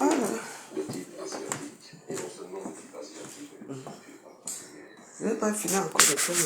Ah. Je n'ai pas fini encore de faire.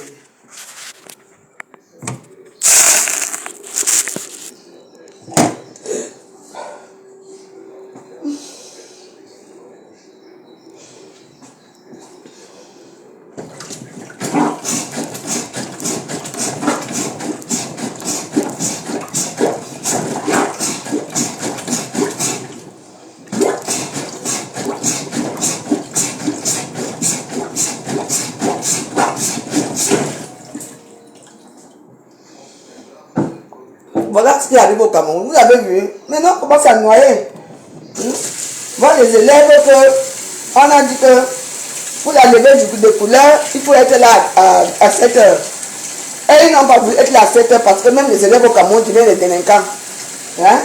Voilà ce qui arrive au Cameroun. Vous avez vu. Maintenant, on commence à noyer. Voilà les élèves que on a dit que pour la levée de couleur, il faut être là à 7 heures. Et ils n'ont pas voulu être là à 7 heures parce que même les élèves au Cameroun deviennent les délinquants. Hein?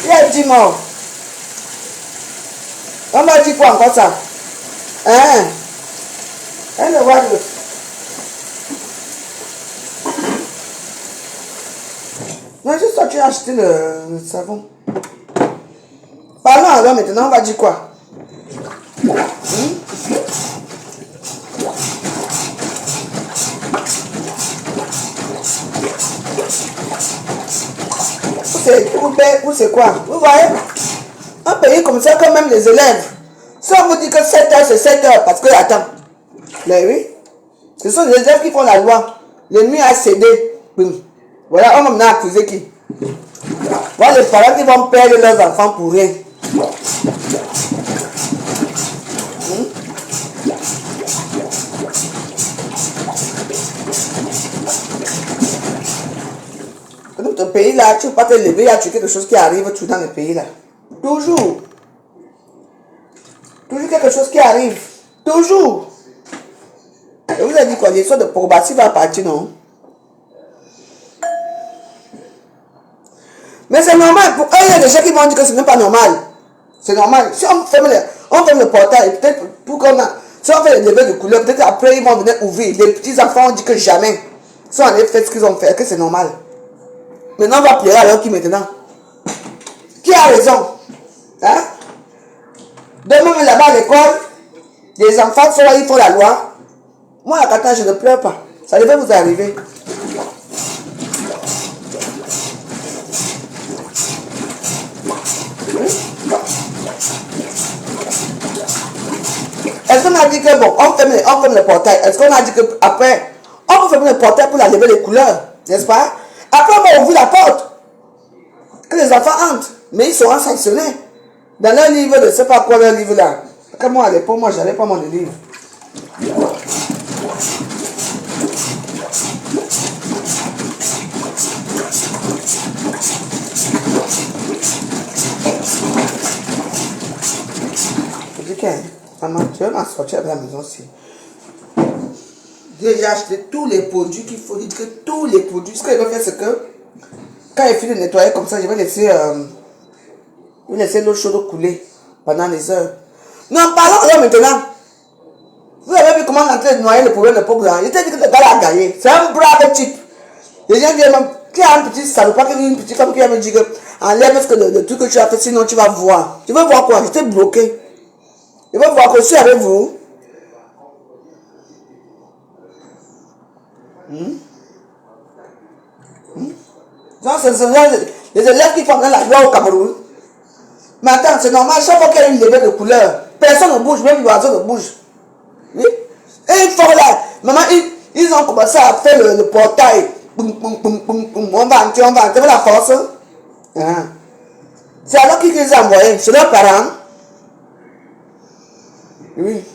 Il y a 10 morts. On m'a dit quoi encore ça? Hein? Elle le voit. Non, juste sorti acheter le savon. Parlons alors maintenant, on va dire quoi? C'est quoi? Vous voyez? Un pays comme ça, quand même les élèves. Si on vous dit que 7 heures, c'est 7 heures, parce que, attends. Mais oui, ce sont les élèves qui font la loi. L'ennemi a cédé. Oui. Voilà, on m'a accusé qui? Voilà les parents qui vont perdre leurs enfants pour rien. Dans notre pays là, tu ne peux pas te lever, il y a quelque chose qui arrive tout dans le pays là. Toujours. Toujours quelque chose qui arrive. Toujours. Et vous avez dit quoi? L'histoire de Pogba va partir, non? Mais c'est normal. Pour eux, il y a des gens qui vont dire que ce n'est pas normal. C'est normal. Si on ferme le portail, peut-être pour qu'on a. Si on fait les levées de couleur, peut-être après ils vont venir ouvrir. Les petits enfants ont dit que jamais. Si on a fait ce qu'ils ont fait, que c'est normal. Maintenant, on va pleurer alors qui maintenant? Qui a raison? Hein? Demain, là-bas à l'école, les enfants sont là, ils font la loi. Moi, à 14 ans, je ne pleure pas. Ça devait vous arriver. Est-ce qu'on a dit que bon, on ferme le portail? Est-ce qu'on a dit que après, on peut fermer le portail pour la lever les couleurs? N'est-ce pas? Après, on va ouvrir la porte. Que les enfants entrent. Mais ils seront sanctionnés. Dans leur livre, je ne sais pas quoi leur livre là. Comme moi à l'époque, moi, j'avais pas mon livre. Je dis que, maman, tu vas m'en sortir de la maison aussi. J'ai acheté tous les produits qu'il faut. Dire que tous les produits. Ce que je vais faire, c'est que quand il finit de nettoyer comme ça, je vais laisser l'eau chaude couler pendant des heures. Non, parlons là maintenant. Vous avez vu comment on est en train de noyer le problème de Pogba? Il était dit que le gars a gagné. C'est un brave type. Les gens viennent même. Qui a un petit salopard, une petite femme qui va me dire que enlève ce que le truc que tu as fait, sinon tu vas voir. Tu veux voir quoi? J'étais bloqué. Je veux voir que je suis avec vous. Donc, c'est les élèves qui font la loi au Cameroun. Mais attends, c'est normal, chaque fois qu'il y a une levée de couleur, personne ne bouge, même l'oiseau ne bouge. Oui? Et ils font là, maman, ils ont commencé à faire le portail. Boum, boum, boum, boum, boum. On va entrer, la force. Hein? C'est alors qu'ils les ont envoyés, c'est leurs parents. Oui.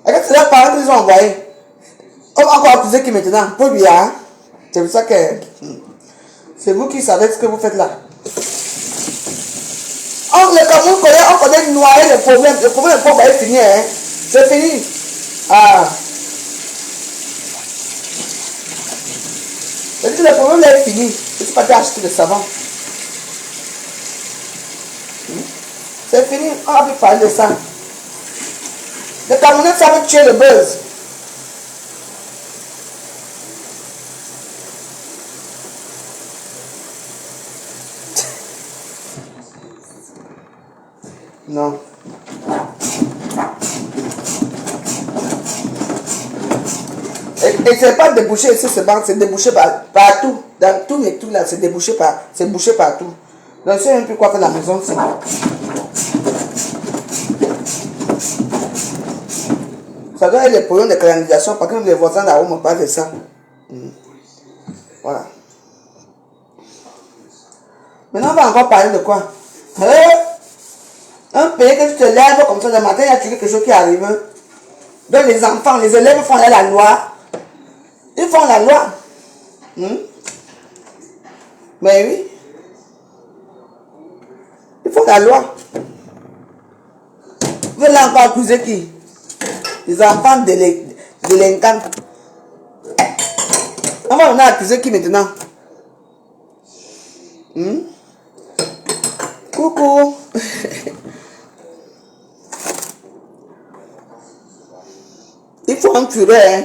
Et c'est leurs parents qu'ils les ont envoyés. On va encore accuser qui maintenant? Pour bien. C'est pour ça que. C'est vous qui savez ce que vous faites là. On connaît noyer le problème. Le problème est fini. Hein? C'est fini. Ah. C'est-à-dire que le problème est fini. Je ne suis pas allé acheter le savon. C'est fini. On a pu parler de ça. Les Camerounais savent tuer le buzz. Non. Et c'est pas débouché ici, c'est débouché partout. Dans tout et tout là, c'est débouché c'est bouché partout. Donc je sais même plus quoi faire à la maison. Ça doit être les problèmes de canalisation, parce que les voisins là-haut me parlent de ça. Voilà. Maintenant, on va encore parler de quoi? Un pays que tu te lèves comme ça le matin, il y a quelque chose qui arrive. Donc les enfants, les élèves font la loi. Ils font la loi. Mais oui. Ils font la loi. Vous allez encore accuser qui? Les enfants délinquants. On va venir accuser qui maintenant? Coucou. Il faut un furet. Hein?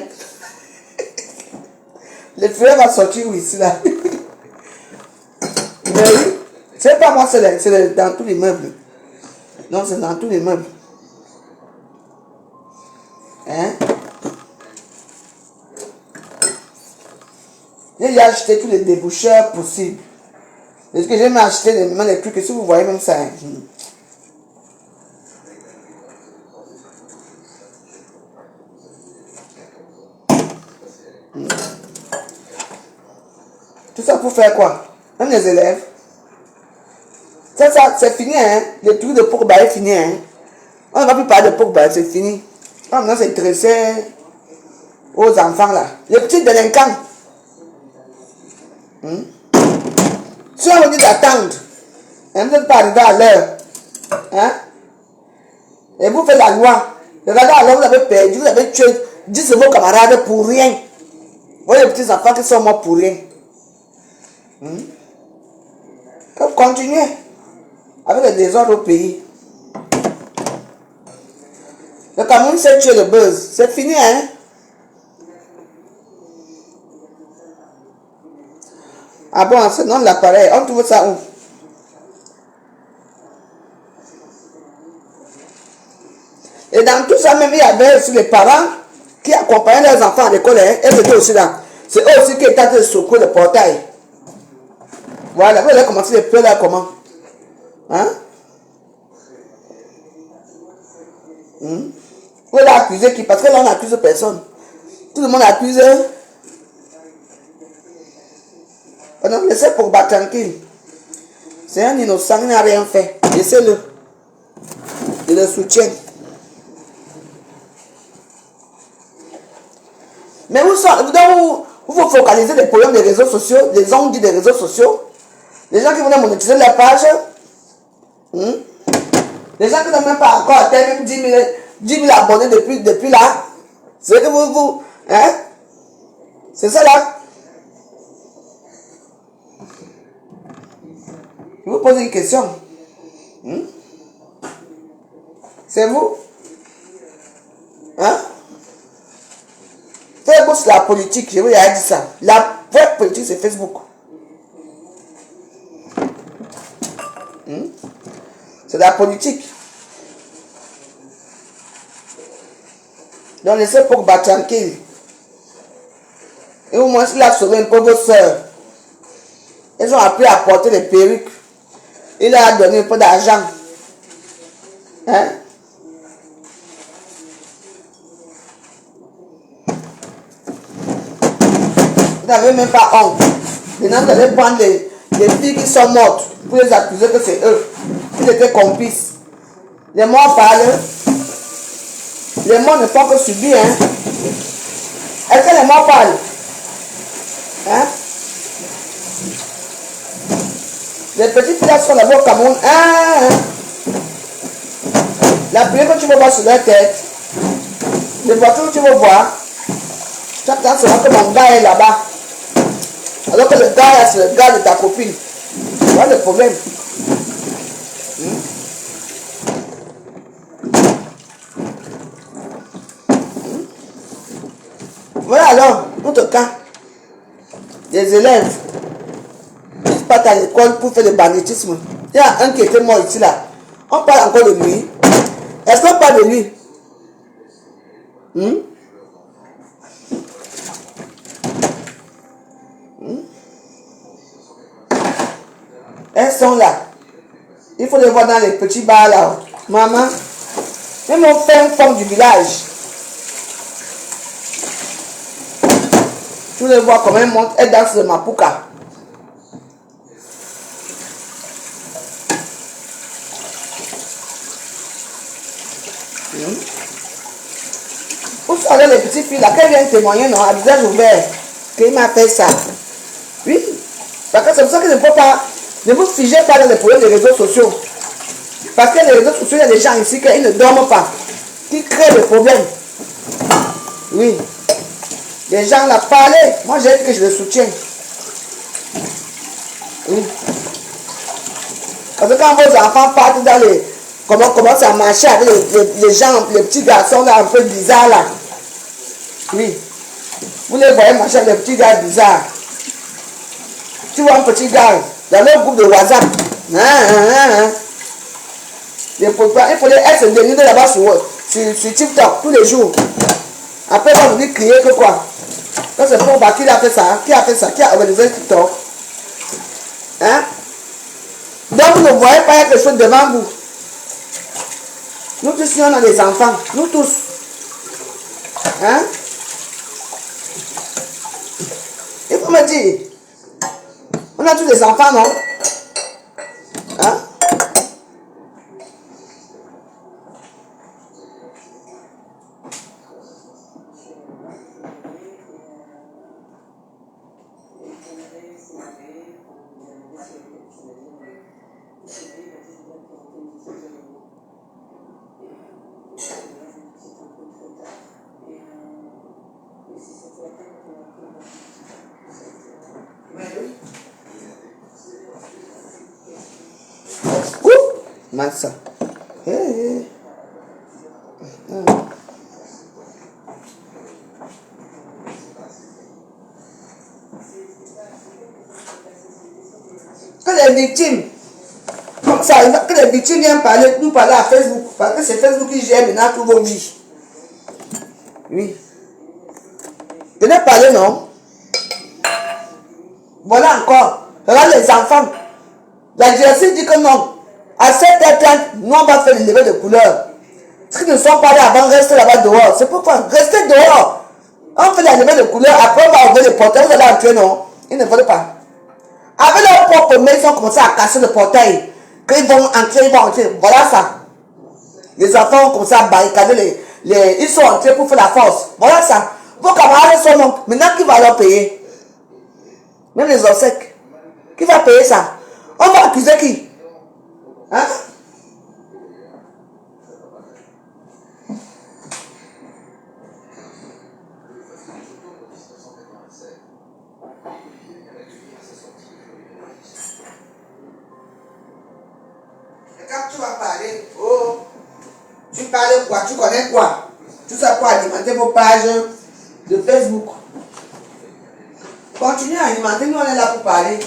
Le furet va sortir ici là. Mais oui. C'est pas moi, c'est dans tous les meubles. Non, c'est dans tous les meubles. Hein? J'ai acheté tous les déboucheurs possibles. Est-ce que j'ai même acheté les trucs, que si vous voyez même ça. Hein? Tout ça pour faire quoi? Même les élèves. Ça c'est fini, hein? Le truc de Pogba est fini, hein? On ne va plus parler de Pogba, c'est fini. Maintenant, c'est intéressé aux enfants, là. Les petits délinquants. Si on vous dit d'attendre, hein, vous n'êtes pas arrivé à l'heure, hein? Et vous faites la loi. Regardez, alors vous avez perdu, vous avez tué 10 de vos camarades pour rien. Vous voyez les petits enfants qui sont morts pour rien. Continuez avec les désordres au pays. Le Cameroun s'est tué le buzz. C'est fini, hein? Ah bon, c'est non de l'appareil. On trouve ça où? Et dans tout ça, même il y avait aussi les parents qui accompagnaient leurs enfants à l'école. Hein? Elles étaient aussi là. C'est eux aussi qui étaient en train de secouer le portail. Voilà, vous allez commencer les pleurs là comment? Hein? Vous allez accuser qui? Parce que là on n'accuse personne. Tout le monde accuse. Non, laissez pour battre tranquille. C'est un innocent, il n'a rien fait. Laissez-le. Il le soutient. Mais vous vous focalisez les problèmes des réseaux sociaux, les ondes des réseaux sociaux, les gens qui veulent monétiser leur page, les gens qui n'ont même pas encore atteint même 10 000 abonnés depuis là. C'est que vous, hein? C'est ça là. Je vous pose une question. C'est vous? Hein? Facebook, c'est la politique, je vous ai dit ça. La vraie politique, c'est Facebook. C'est la politique. Donc, laissez pour battre tranquille. Et au moins, il a sauvé un peu vos soeurs. Elles ont appris à porter les perruques. Il leur a donné un peu d'argent. Hein? Vous n'avez même pas honte. Maintenant, vous allez prendre les filles qui sont mortes pour les accuser que c'est eux. Ils étaient complices. Les morts parlent. Les morts ne font que subir. Hein? Est-ce que les morts parlent? Hein? Les petites filles sont là-bas au Cameroun. La pluie que tu vas voir sur leur tête, les voitures que tu vas voir, chaque temps c'est que mon gars est là-bas. Alors que le gars, c'est le gars de ta copine. Voilà le problème. Voilà alors, notre cas. Les élèves, ils partent à l'école pour faire le banditisme. Il y a un qui était mort ici là. On parle encore de lui. Est-ce qu'on parle de lui? Elles sont là. Il faut les voir dans les petits bars là. Maman, même on fait une forme du village. Tu les vois comment elles montent, elles dansent le mapuka. Où sont les petites filles là? Qu'elles viennent témoigner, non, à visage ouvert, qu'il m'a fait ça. Oui, parce que c'est pour ça que je ne peux pas. Ne vous figez pas dans les problèmes des réseaux sociaux. Parce que les réseaux sociaux, il y a des gens ici qui ne dorment pas, qui créent des problèmes. Oui. Les gens là parlent. Moi, j'ai dit que je les soutiens. Oui. Parce que quand vos enfants partent dans les... Comment ça marche avec les gens, les petits garçons là, un peu bizarres là. Oui. Vous les voyez marcher avec les petits gars bizarres. Tu vois un petit gars dans leur groupe de WhatsApp. Il faut les se dénuder là-bas sur TikTok tous les jours. Après, on vous dit crier que quoi. Donc c'est pour qui a fait ça. Qui a fait ça? Qui a organisé TikTok? Hein? Donc vous ne voyez pas quelque chose devant vous. Nous tous, on a des enfants. Nous tous. Hein? Il faut me dire. On a tous des enfants, non? Hein? Massa. Hey. Que les victimes, comme ça, que les victimes viennent parler, nous parler à Facebook, parce que c'est Facebook qui gère maintenant tous vos vies. Oui. Venez parler, non? Voilà encore. Regarde les enfants. La direction dit que non. À 7h30, nous on va faire le lever de couleur. Ceux qui ne sont pas allés avant, restez là-bas dehors. C'est pourquoi, restez dehors. On fait la levée de couleur, après on va ouvrir le portail. Vous allez entrer, non? Ils ne veulent pas. Avec leur propre main, ils ont commencé à casser le portail. Quand ils vont entrer, ils vont entrer. Voilà ça. Les enfants ont commencé à barricader ils sont entrés pour faire la force. Voilà ça. Vos camarades sont morts. Maintenant, qui va leur payer? Même les obsèques. Qui va payer ça? On va accuser qui? Hein? Et quand tu vas parler, oh, tu parles quoi? Tu connais quoi? Tu sais quoi alimenter vos pages de Facebook. Continue à alimenter, nous on est là pour parler.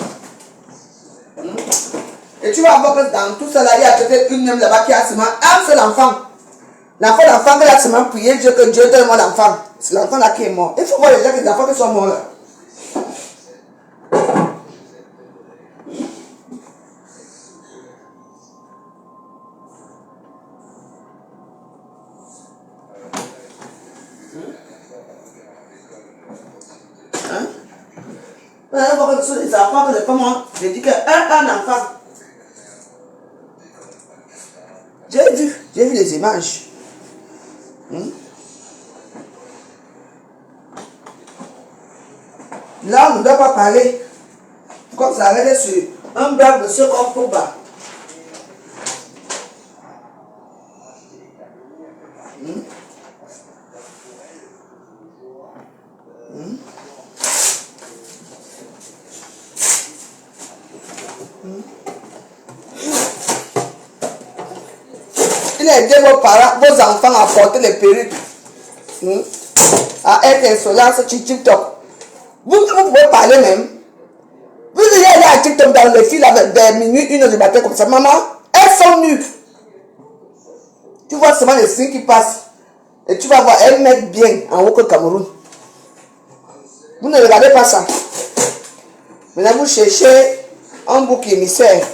Et tu vas voir que dans tout cela, il y a peut-être une même là-bas qui a seulement un seul enfant. L'enfant qui a seulement prié Dieu que Dieu donne-moi l'enfant. C'est l'enfant là qui est mort. Il faut voir les enfants qui sont morts là. Vous voir que ce sont des enfants que les femmes j'ai dit qu'un enfant. J'ai vu les images. Là, on ne doit pas parler. Comme ça, arrêtez sur un blague de ce qu'on peut bas. Il a aidé vos parents, vos enfants à porter les perruques. À être insolents sur TikTok. Vous pouvez parler même. Vous allez aller à TikTok dans les filles avec des minutes, 1h du matin comme ça. Maman, elles sont nues. Tu vois seulement les signes qui passent. Et tu vas voir, elles mettent bien en haut que le Cameroun. Vous ne regardez pas ça. Maintenant, vous cherchez un bouc émissaire.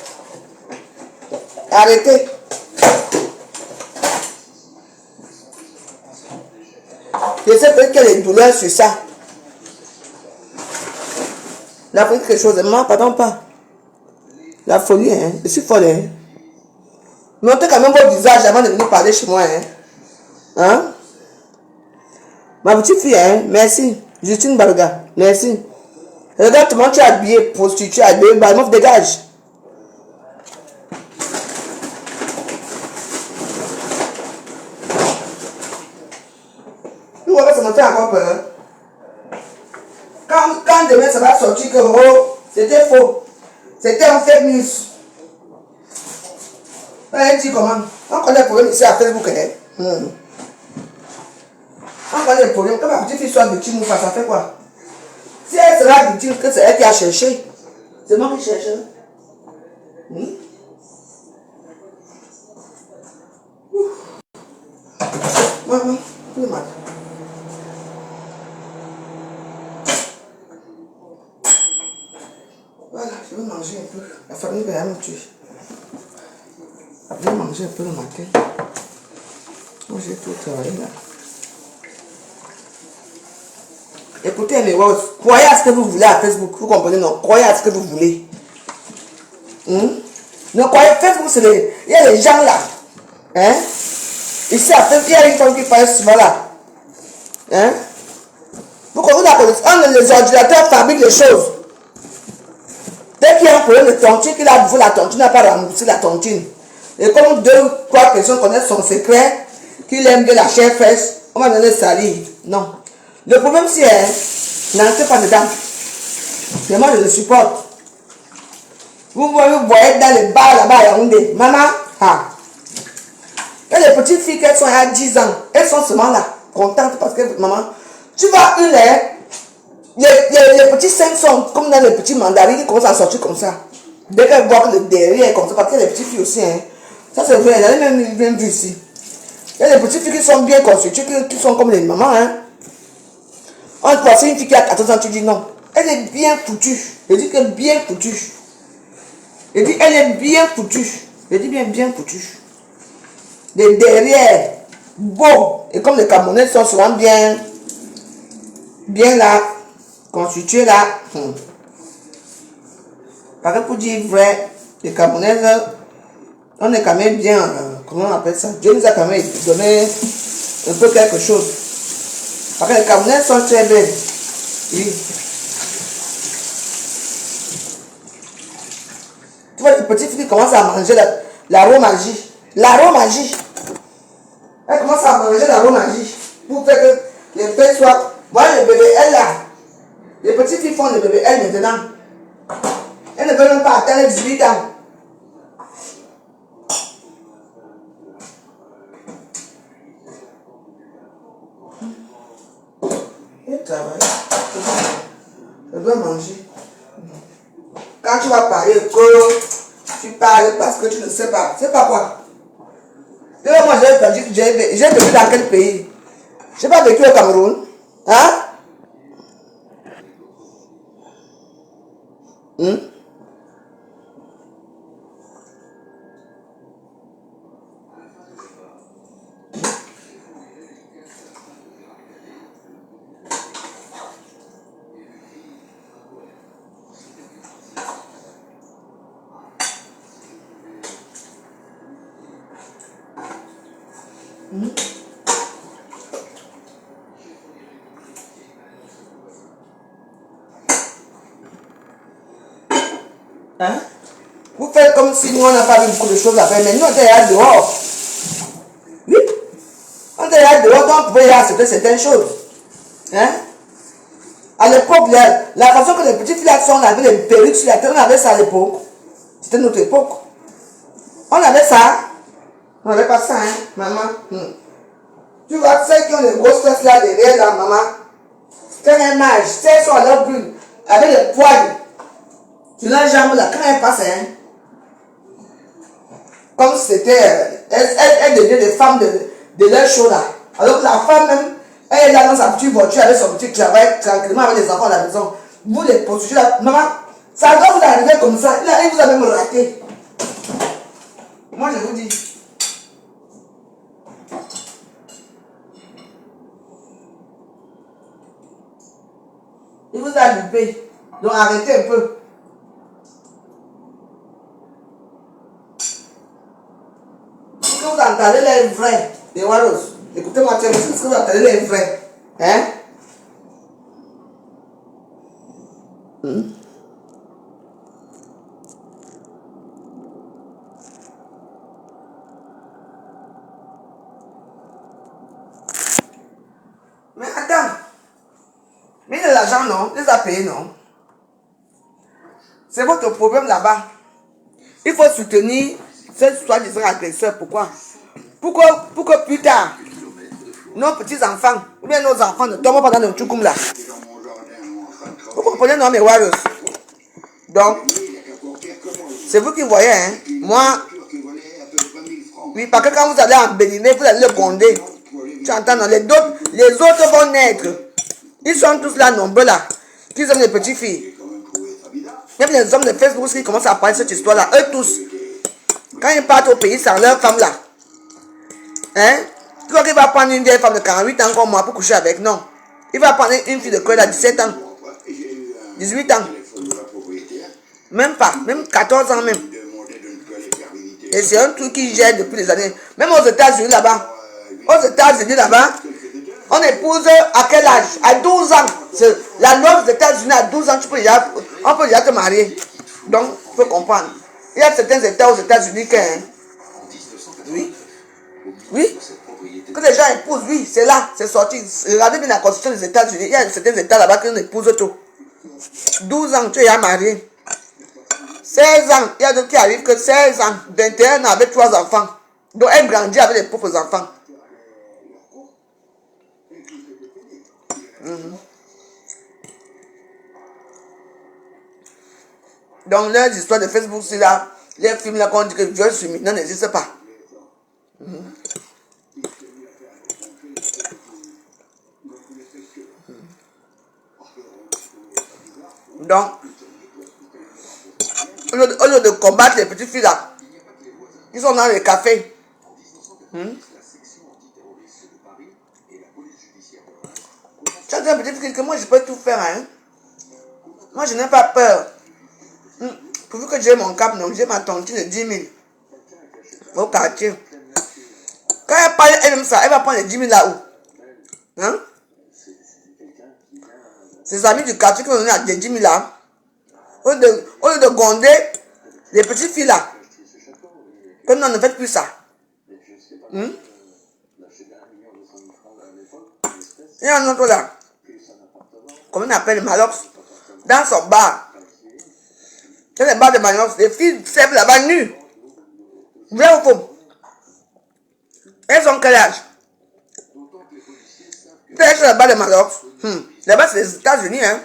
Arrêtez. Je sais peut-être qu'il y a des douleurs sur ça. La folie, quelque chose de mal, pardon pas. La folie, hein. Je suis folle, hein. Montez quand même votre visage avant de venir parler chez moi, hein. Hein? Ma petite fille, hein. Merci. Justine Baruga. Merci. Regarde comment tu es habillé, prostituée, habillée, bah, meuf, dégage. Tu vois que ça me fait encore peur. Quand demain ça va sortir que oh, c'était faux. C'était un fake news. Elle dit comment? On connaît le problème ici à Facebook. On connaît le problème. Quand ma petite fille soit victime, ça fait quoi? Si elle sera victime, que c'est elle qui a cherché. C'est moi qui cherche. Maman, tout le matin. Voilà, je vais manger un peu. La famille va me tuer. Je vais manger un peu le matin. Moi, j'ai tout travaillé là. Écoutez, mes roses, croyez à ce que vous voulez à Facebook. Vous comprenez, non? Croyez à ce que vous voulez. Non, croyez, Facebook, c'est les... Il y a les gens là. Hein? Ici, à Facebook, il y a une femme qui parle souvent là. Hein? Vous comprenez la connaissance? Les ordinateurs fabriquent les choses. Dès qu'il y a un problème de tontine, qu'il a bouffé la tontine, n'a pas remboursé la tontine. Et comme 2 ou 3 personnes connaissent son secret, qu'il aime bien la chair fraîche, on va donner salir. Non. Le problème c'est, n'entrez pas dedans. Mais moi je le supporte. Vous voyez dans les bars là-bas à Yaoundé. Maman, et les petites filles qu'elles sont à 10 ans, elles sont seulement là, contentes parce que maman, tu vois une les petits seins sont comme dans les petits mandarins qui commencent à sortir comme ça. Dès qu'elles voient que le derrière est comme ça, parce qu'il y a les petites filles aussi, hein. Ça c'est vrai, j'avais même vu ici. Il y a des petites filles qui sont bien constituées, qui sont comme les mamans, hein. On croit c'est une fille qui a 14 ans, tu dis non. Elle est bien foutue. Je dis que bien foutue. Je dis elle est bien foutue. Je dis bien foutue. Les derrière, beaux. Et comme les Camerounais sont souvent bien là, constitués là. Par contre, pour dire vrai, les Camerounais, on est quand même bien, comment on appelle ça? Dieu nous a quand même donné un peu quelque chose. Parce que les Camerounais sont très belles. Oui. Tu vois les petites filles qui commencent à manger l'aromagie. L'aromagie. Elles commencent à manger l'aromagie. Pour faire que les bébés soient. Voilà le bébé, elle là. Les petites filles font le bébé, elles maintenant. Elles ne veulent même pas atteindre 18 ans. Elle travaille. Elle doit manger. Quand tu vas parler que tu parles parce que tu ne sais pas. C'est pas quoi. Moi j'ai vécu dans quel pays? Je n'ai pas vécu au Cameroun. Hein? Hein? Vous faites comme si nous on n'a pas vu beaucoup de choses à faire, mais nous on était là dehors. Oui? On était là dehors, donc on pouvait y accepter certaines choses. Hein? À l'époque, la façon que les petites filles sont, on avait les perruques sur la tête, on avait ça à l'époque. C'était notre époque. On avait ça. On n'avait pas ça, hein, maman. Tu vois, celles qui ont les grosses fesses là derrière la maman, quand elles nagent, celles sont à leur brune, avec les poils. Tu la jambe là, quand elle passe, hein, comme si c'était elle devient des femmes de leur show là. Alors que la femme même, elle est là dans sa petite voiture avec son petit travail, tranquillement avec les enfants à la maison. Vous les prostituées là, maman, ça doit vous arriver comme ça. Là, il vous a même raté. Moi, je vous dis. Il vous a loupé. Donc, arrêtez un peu. Est-ce que vous entendez les vrais, les Waros? Écoutez-moi, est-ce que vous entendez les vrais? Hein? Mais attends. Mais il a l'argent, non? Il les a payés, non? C'est votre problème là-bas. Il faut soutenir ces soi-disant agresseurs. Pourquoi? Pour que plus tard, nos petits-enfants, ou bien nos enfants ne tombent pas dans le tchoukoum là. Vous comprenez, non, mes warriors? Donc, c'est vous qui voyez, hein? Moi, oui, parce que quand vous allez en Béniné, vous allez le gronder. Tu entends, non? Les autres vont naître. Ils sont tous là, nombreux là. Qui sont les petites filles. Même les hommes de Facebook qui commencent à parler de cette histoire-là, eux tous, quand ils partent au pays sans leur femme là, hein? Tu vois qu'il va prendre une vieille femme de 48 ans comme moi pour coucher avec? Non. Il va prendre une fille de quoi, à 17 ans, 18 ans. Même pas, même 14 ans même. Et c'est un truc qui gère depuis des années. Même aux États-Unis là-bas. Aux États-Unis là-bas, on épouse à quel âge? À 12 ans. La loi des États-Unis, à 12 ans, on peut déjà te marier. Donc, il faut comprendre. Il y a certains États aux États-Unis que... Oui. Oui. Que les gens épousent, oui, c'est là, c'est sorti. Regardez bien la constitution des États-Unis. Il y a certains États là-bas qui épousent tout. 12 ans, tu es déjà marié. 16 ans, il y a d'autres qui arrivent que 16 ans, 21 ans avec 3 enfants. Donc, elle grandit avec les propres enfants. Donc, leurs histoires de Facebook, c'est là, les films là qu'on dit que viol sur mineur n'existe pas. Donc, au lieu de combattre les petites filles là, qui sont dans les cafés, tu as dit un petit fille que moi je peux tout faire, hein. Moi je n'ai pas peur. Pourvu que j'ai mon cap, non, j'ai ma tontine de 10 000 au quartier. Quand elle parle elle-même ça, elle va prendre les 10 000 là-haut. Hein? Ses amis du quartier qui vont donner les 10 000 là. Au lieu de gronder les petites filles là. Que non, ne faites plus ça. Il y a un autre là. Comment on appelle le Malox? Dans son bar. C'est les bars de Malox. Les filles servent là-bas nues. Vrai ou faux? Elles ont quel âge? Elles sont là-bas de Malox. Là-bas c'est les États-Unis, hein.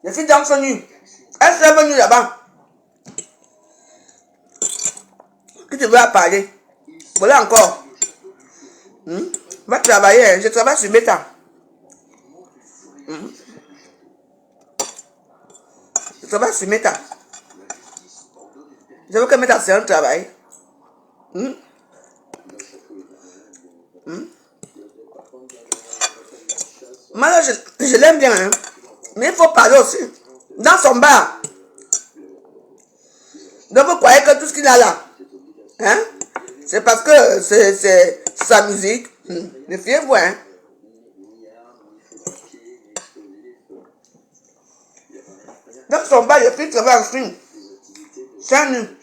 Les filles dansent sont nues. Elles servent nues là-bas. Qui te veut parler? Voilà encore. Va travailler, hein. Je travaille sur Meta. Je travaille sur Meta. Je veux que Meta c'est un travail. Moi, je l'aime bien, hein. Mais il faut parler aussi. Dans son bar. Donc vous croyez que tout ce qu'il a là, hein, c'est parce que c'est sa musique. Méfiez-vous, hein. Dans son bar, les filles travaillent en stream. C'est nu.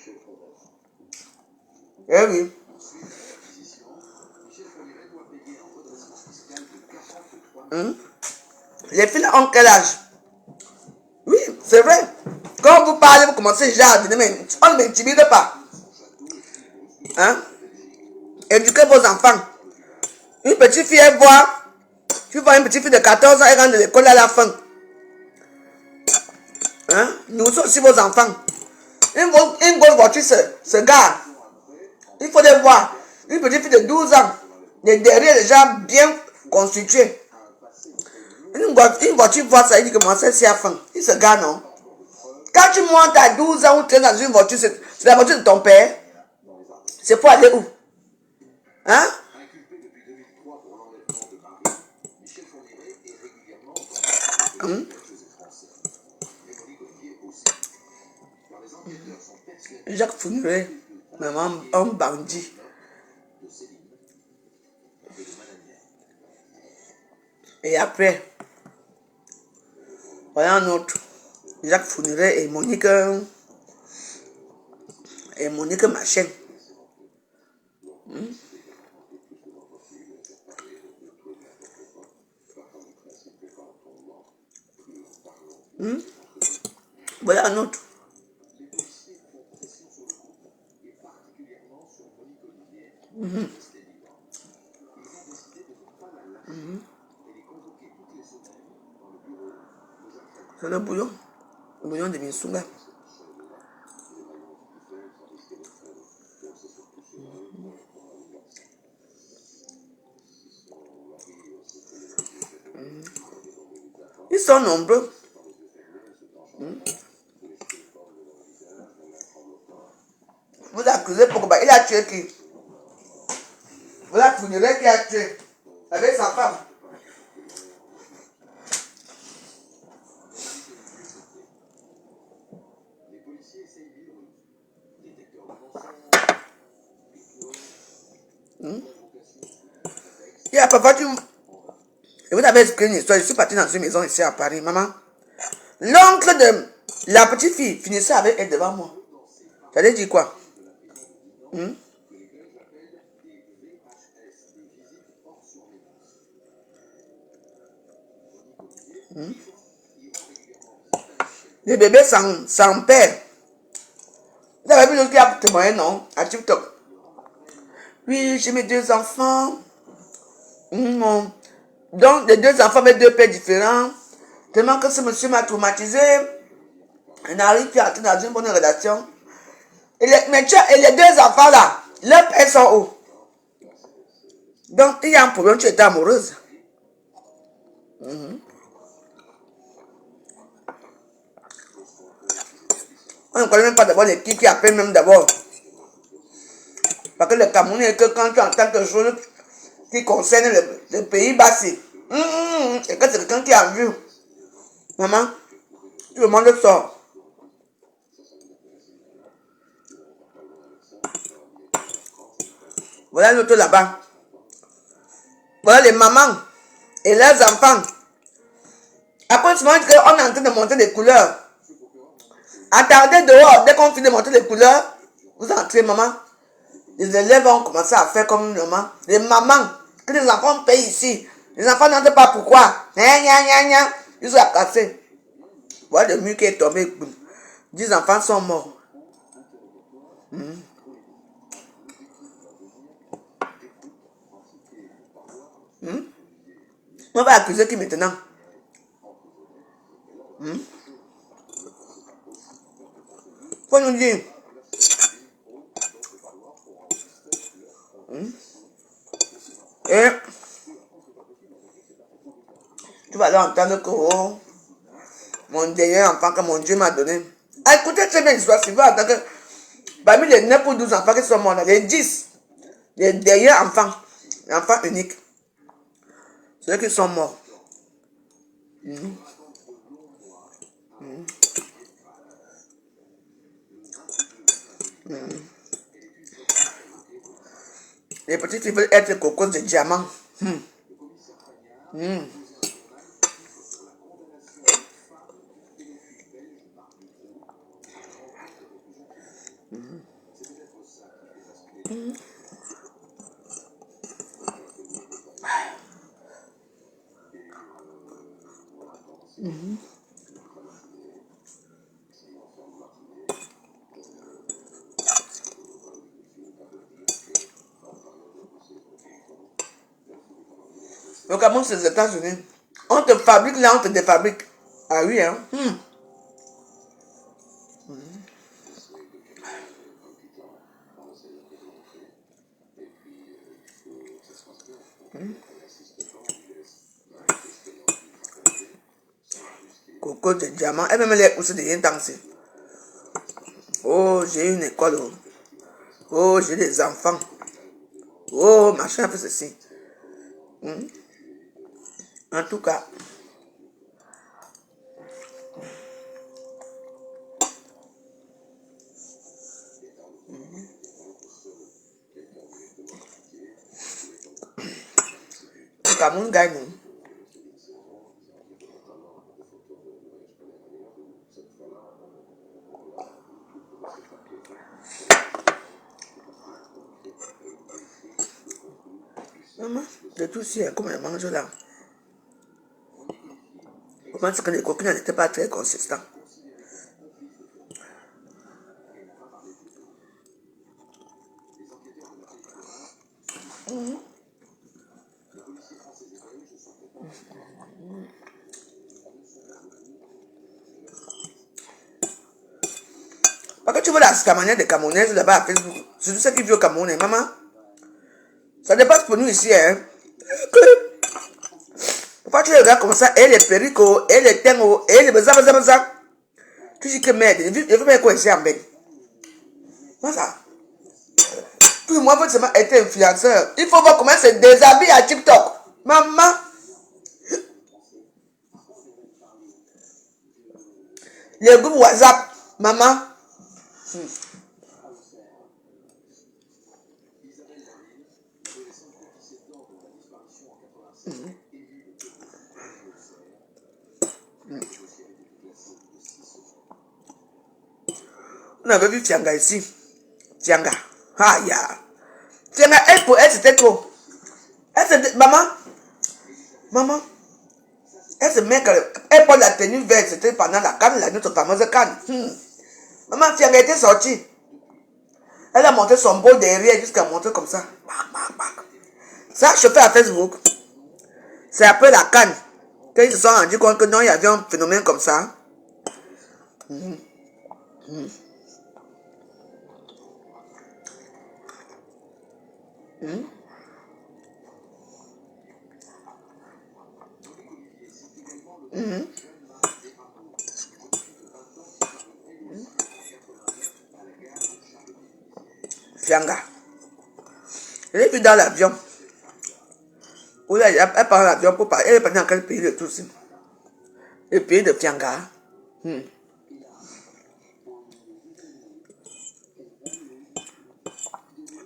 Eh oui. Les filles ont quel âge? Oui, c'est vrai. Quand vous parlez, vous commencez déjà à dire, mais on ne m'intimide pas. Hein? Éduquez vos enfants. Une petite fille, elle voit. Tu vois une petite fille de 14 ans, elle rentre de l'école à la fin. Hein? Nous aussi vos enfants. Une grosse voiture se gare. Il faut les voir. Une petite fille de 12 ans. Les derrière déjà bien constitués. Une voiture voit ça, il dit que moi, c'est à fin. Il se gare, non? Quand tu montes à 12 ans ou 13 ans dans une voiture, c'est la voiture de ton père. C'est pour aller où? Hein? Jacques Fourniret, maman, un bandit. Et après, voilà un autre. Jacques Fourniret et Monique Machin. Voilà un autre. C'est le bouillon de Missunga. Ils sont nombreux. Vous accusez pourquoi il a tué qui? Vous l'accusez qui a tué avec sa femme. Il y a parfois et vous avez expliqué une histoire. Je suis parti dans une maison ici à Paris, maman. L'oncle de la petite fille finissait avec elle devant moi. Ça veut dire quoi? Les bébés sans père. Vous avez vu l'autre qui a témoigné, non? À TikTok. Oui, j'ai mes 2 enfants. Donc, les 2 enfants avec 2 pères différents. Tellement que ce monsieur m'a traumatisé. Il n'arrive plus à entrer dans une bonne relation. Et les 2 enfants là, leurs pères sont où? Donc, il y a un problème, tu étais amoureuse. On ne connaît même pas d'abord l'équipe qui appelle même d'abord. Parce que le Cameroun est que quand tu entends quelque chose qui concerne le pays bassi, et que c'est quelqu'un qui a vu. Maman, tout le monde sort. Voilà l'autre là-bas. Voilà les mamans et leurs enfants. Après, on est en train de monter les couleurs. Attendez dehors, dès qu'on finit de monter les couleurs, vous entrez, maman. Les élèves vont commencer à faire comme une maman. Les mamans, que les enfants payent ici. Les enfants n'entendent pas pourquoi. Ils sont cassés. Voilà le mur qui est tombé. 10 enfants sont morts. On va accuser qui maintenant? Faut nous dire. Et tu vas alors entendre que mon dernier enfant que mon Dieu m'a donné. Écoutez très bien l'histoire, si vous entendez que parmi les 9 ou 12 enfants qui sont morts, les 10, les derniers enfants, l'enfant unique, ceux qui sont morts. Les petits filles veulent être cocos de diamant. Le Cameroun, c'est les États-Unis. On te fabrique là, on te défabrique. Ah oui, hein? Coco de diamant. Elle même les pousser de rien danser. Oh, j'ai une école. Oh, j'ai des enfants. Oh, machin fait ceci. En tout cas. Le Cameroun gagne. Maman, de tout ça, comme elle mange là. Je pense que les coquines n'étaient pas très consistants. Parce que tu vois la manière des Camerounaises là-bas à Facebook. Surtout ceux qui vivent au Cameroun, hein, maman. Ça dépasse pour nous ici, hein. Pourquoi tu les regardes comme ça, et les pericots, et les tengos, et les bazar. Tu dis que merde, je veux bien quoi ici en bête. Comment ça? Puis moi, votre semaine était influenceur. Il faut voir comment c'est déshabillé à TikTok. Maman. Les groupes WhatsApp. Maman. On avait vu Tianga ici. Tianga. Ah, ya. Tianga, elle c'était trop. Maman. Elle se met, elle porte la tenue verte, c'était pendant la canne, la notre fameuse canne. Maman, Tianga était sortie. Elle a monté son beau derrière jusqu'à monter comme ça. Ça a chauffé à Facebook. C'est après la canne qu'ils se sont rendus compte que non, il y avait un phénomène comme ça. Fianga. Elle est venue dans l'avion. Où là, elle prend l'avion pour parler. Elle est partie dans quel pays de tous? Le pays de Fianga.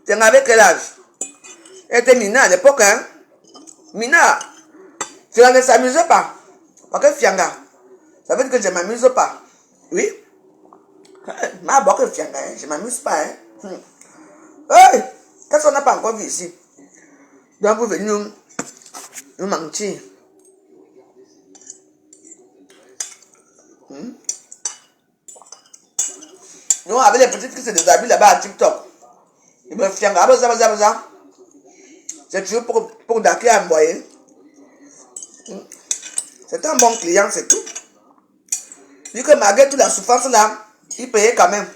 Fianga avec quel âge? Elle était Mina à l'époque, hein? Mina, Fianga ne s'amusait pas. Parce que Fianga, ça veut dire que je ne m'amuse pas. Oui? Ma boque Fianga, je ne m'amuse pas, hein? Hey! Qu'est-ce qu'on n'a pas encore vu ici? Donc vous venez nous mentir. Nous, avec les petites qui se déshabillent là-bas à TikTok. Ils me fient ça. C'est toujours pour Daki à envoyer. C'est un bon client, c'est tout. Vu que malgré toute la souffrance là, il payait quand même.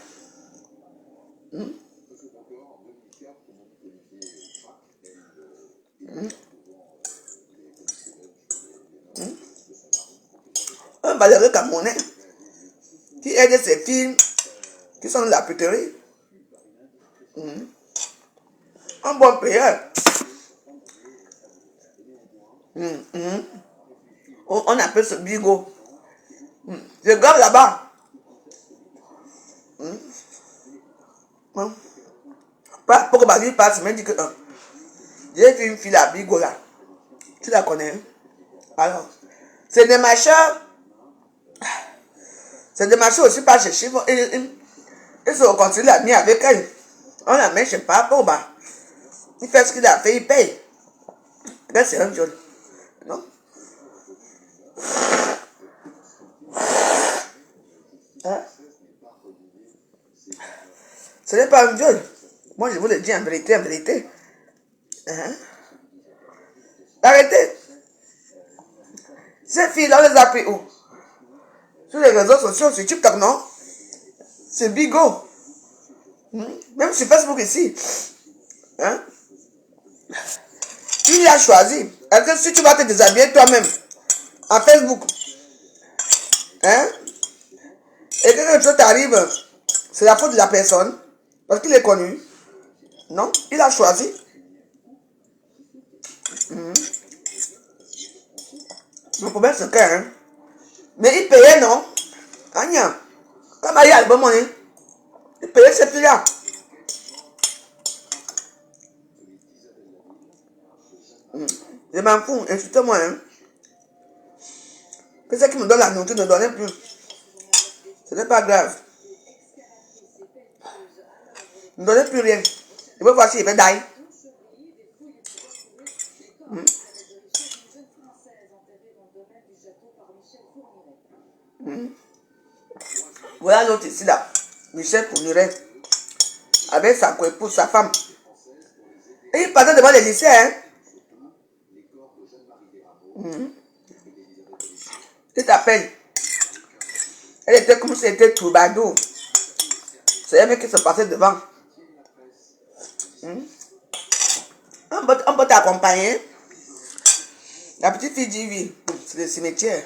Un valeureux Camerounais qui aide ses filles qui sont de la puterie. Un bon payeur. On appelle ce bigot. Je garde là-bas. Pas pour que ma vie passe, mais dit que j'ai vu une fille à bigot là. Tu la connais? Hein? Alors, c'est des machins. C'est des machins aussi pas chercher. Ils se continuent la nuit avec elle. On la met, je sais pas, pour bas. Il fait ce qu'il a fait, il paye. Là, c'est un viol. Non? Hein? Ce n'est pas un viol. Moi, je vous le dis en vérité, en vérité. Hein? Arrêtez. Ces filles-là, on les a pris où? Sur les réseaux sociaux, sur TikTok, non? C'est bigot. Même sur Facebook ici. Hein? Il a choisi. Est-ce que si tu vas te déshabiller toi-même en Facebook, hein? Et que quelque chose t'arrive, c'est la faute de la personne. Parce qu'il est connu. Non, il a choisi. Le problème c'est que, hein? Mais il payait, non? Anya. Comme il y a le bon monnaie. Il payait ce prix-là. Je m'en fous, insulte-moi, hein. Que ce qui me donne la nourriture ne donnait plus. Ce n'est pas grave. Ne donnez plus rien. Je veux voir s'il va die. Voilà l'autre ici là. Michel Fourniret. Avec sa épouse, sa femme. Et il passait devant les lycées, hein. Il t'appelle. Elle était comme si elle était troubadour. C'est un mec qui se passait devant. On peut t'accompagner. La petite fille dit oui. C'est le cimetière.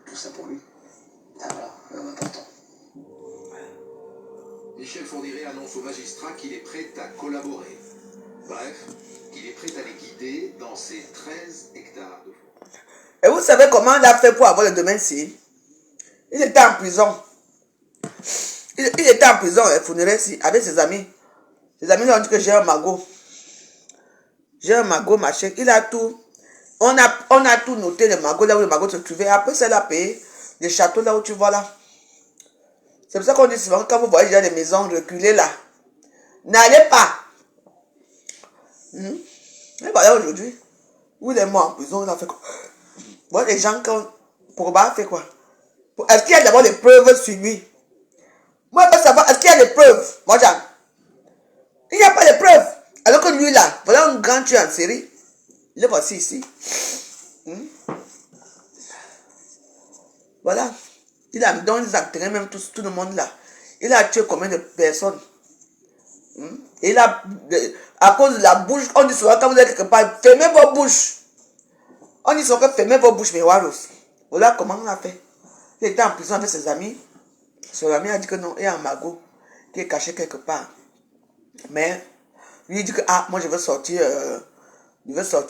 Tout ça pour lui. Ah voilà, l'homme important. Michel Fourniret annonce au magistrat qu'il est prêt à collaborer. Bref, qu'il est prêt à les guider dans ses 13 hectares de forêt. Et vous savez comment il a fait pour avoir le domaine-ci? Il était en prison. Il était en prison, Fourniret, avec ses amis. Ses amis lui ont dit que j'ai un magot. J'ai un magot, machin. Il a tout. On a tout noté, le magot, là où le magot se trouvait. Après, ça, il a payé les châteaux là où tu vois là. C'est pour ça qu'on dit souvent, quand vous voyez déjà les maisons reculées là, n'allez pas. Mais voilà aujourd'hui, où il est mort en prison, il a fait quoi? Bon, les gens, pour a fait quoi? Est-ce qu'il y a d'abord des preuves sur lui? Moi, je veux savoir, est-ce qu'il y a des preuves? Moi, il n'y a pas de preuves. Alors que lui là, voilà un grand tueur en série. Le voici ici. Voilà. Il a donc ils enterré même tout le monde là. Il a tué combien de personnes? Et il a, à cause de la bouche, on dit souvent quand vous êtes quelque part, fermez vos bouches. On dit souvent que fermez vos bouches, mais Waros. Voilà comment on a fait. Il était en prison avec ses amis. Son ami a dit que non, il y a un magot qui est caché quelque part. Mais lui il dit que ah, moi je veux sortir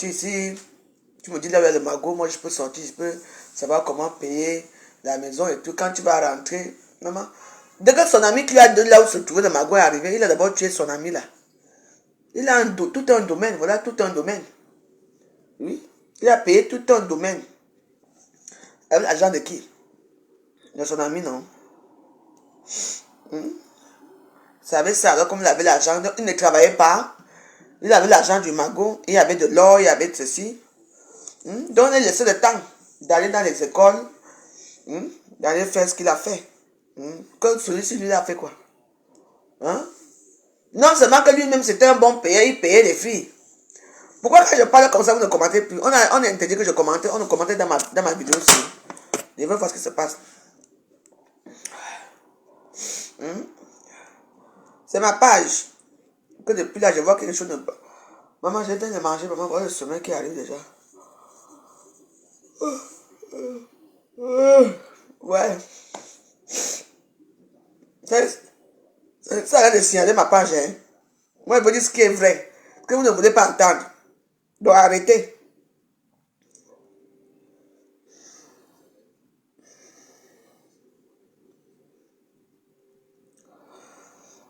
ici. Tu me dis là où il y a le magot, moi je peux sortir, je peux savoir comment payer la maison et tout. Quand tu vas rentrer, maman, dès que son ami qui lui a donné là où se trouvait le magot est arrivé, il a d'abord tué son ami là. Il a tout un domaine, voilà, tout un domaine. Oui, il a payé tout un domaine. Avec l'argent de qui? De son ami, non. C'est avec ça, alors comme il avait l'argent, il ne travaillait pas. Il avait l'argent du magot, il y avait de l'or, il y avait de ceci. Donc il laissait le temps d'aller dans les écoles, d'aller faire ce qu'il a fait. Que celui-ci, lui, a fait quoi? Non seulement que lui-même c'était un bon payeur, il payait les filles. Pourquoi quand je parle comme ça, vous ne commentez plus? On a interdit que je commentais, on ne commentait dans ma vidéo aussi. Je veux voir ce qui se passe. C'est ma page. Que depuis là, je vois quelque chose de... Maman, j'ai besoin de manger, maman, voilà le sommeil qui arrive déjà. Ouais. Ça a l'air de signaler ma page, hein. Moi, je vous dis ce qui est vrai. Ce que vous ne voulez pas entendre. Donc, arrêtez.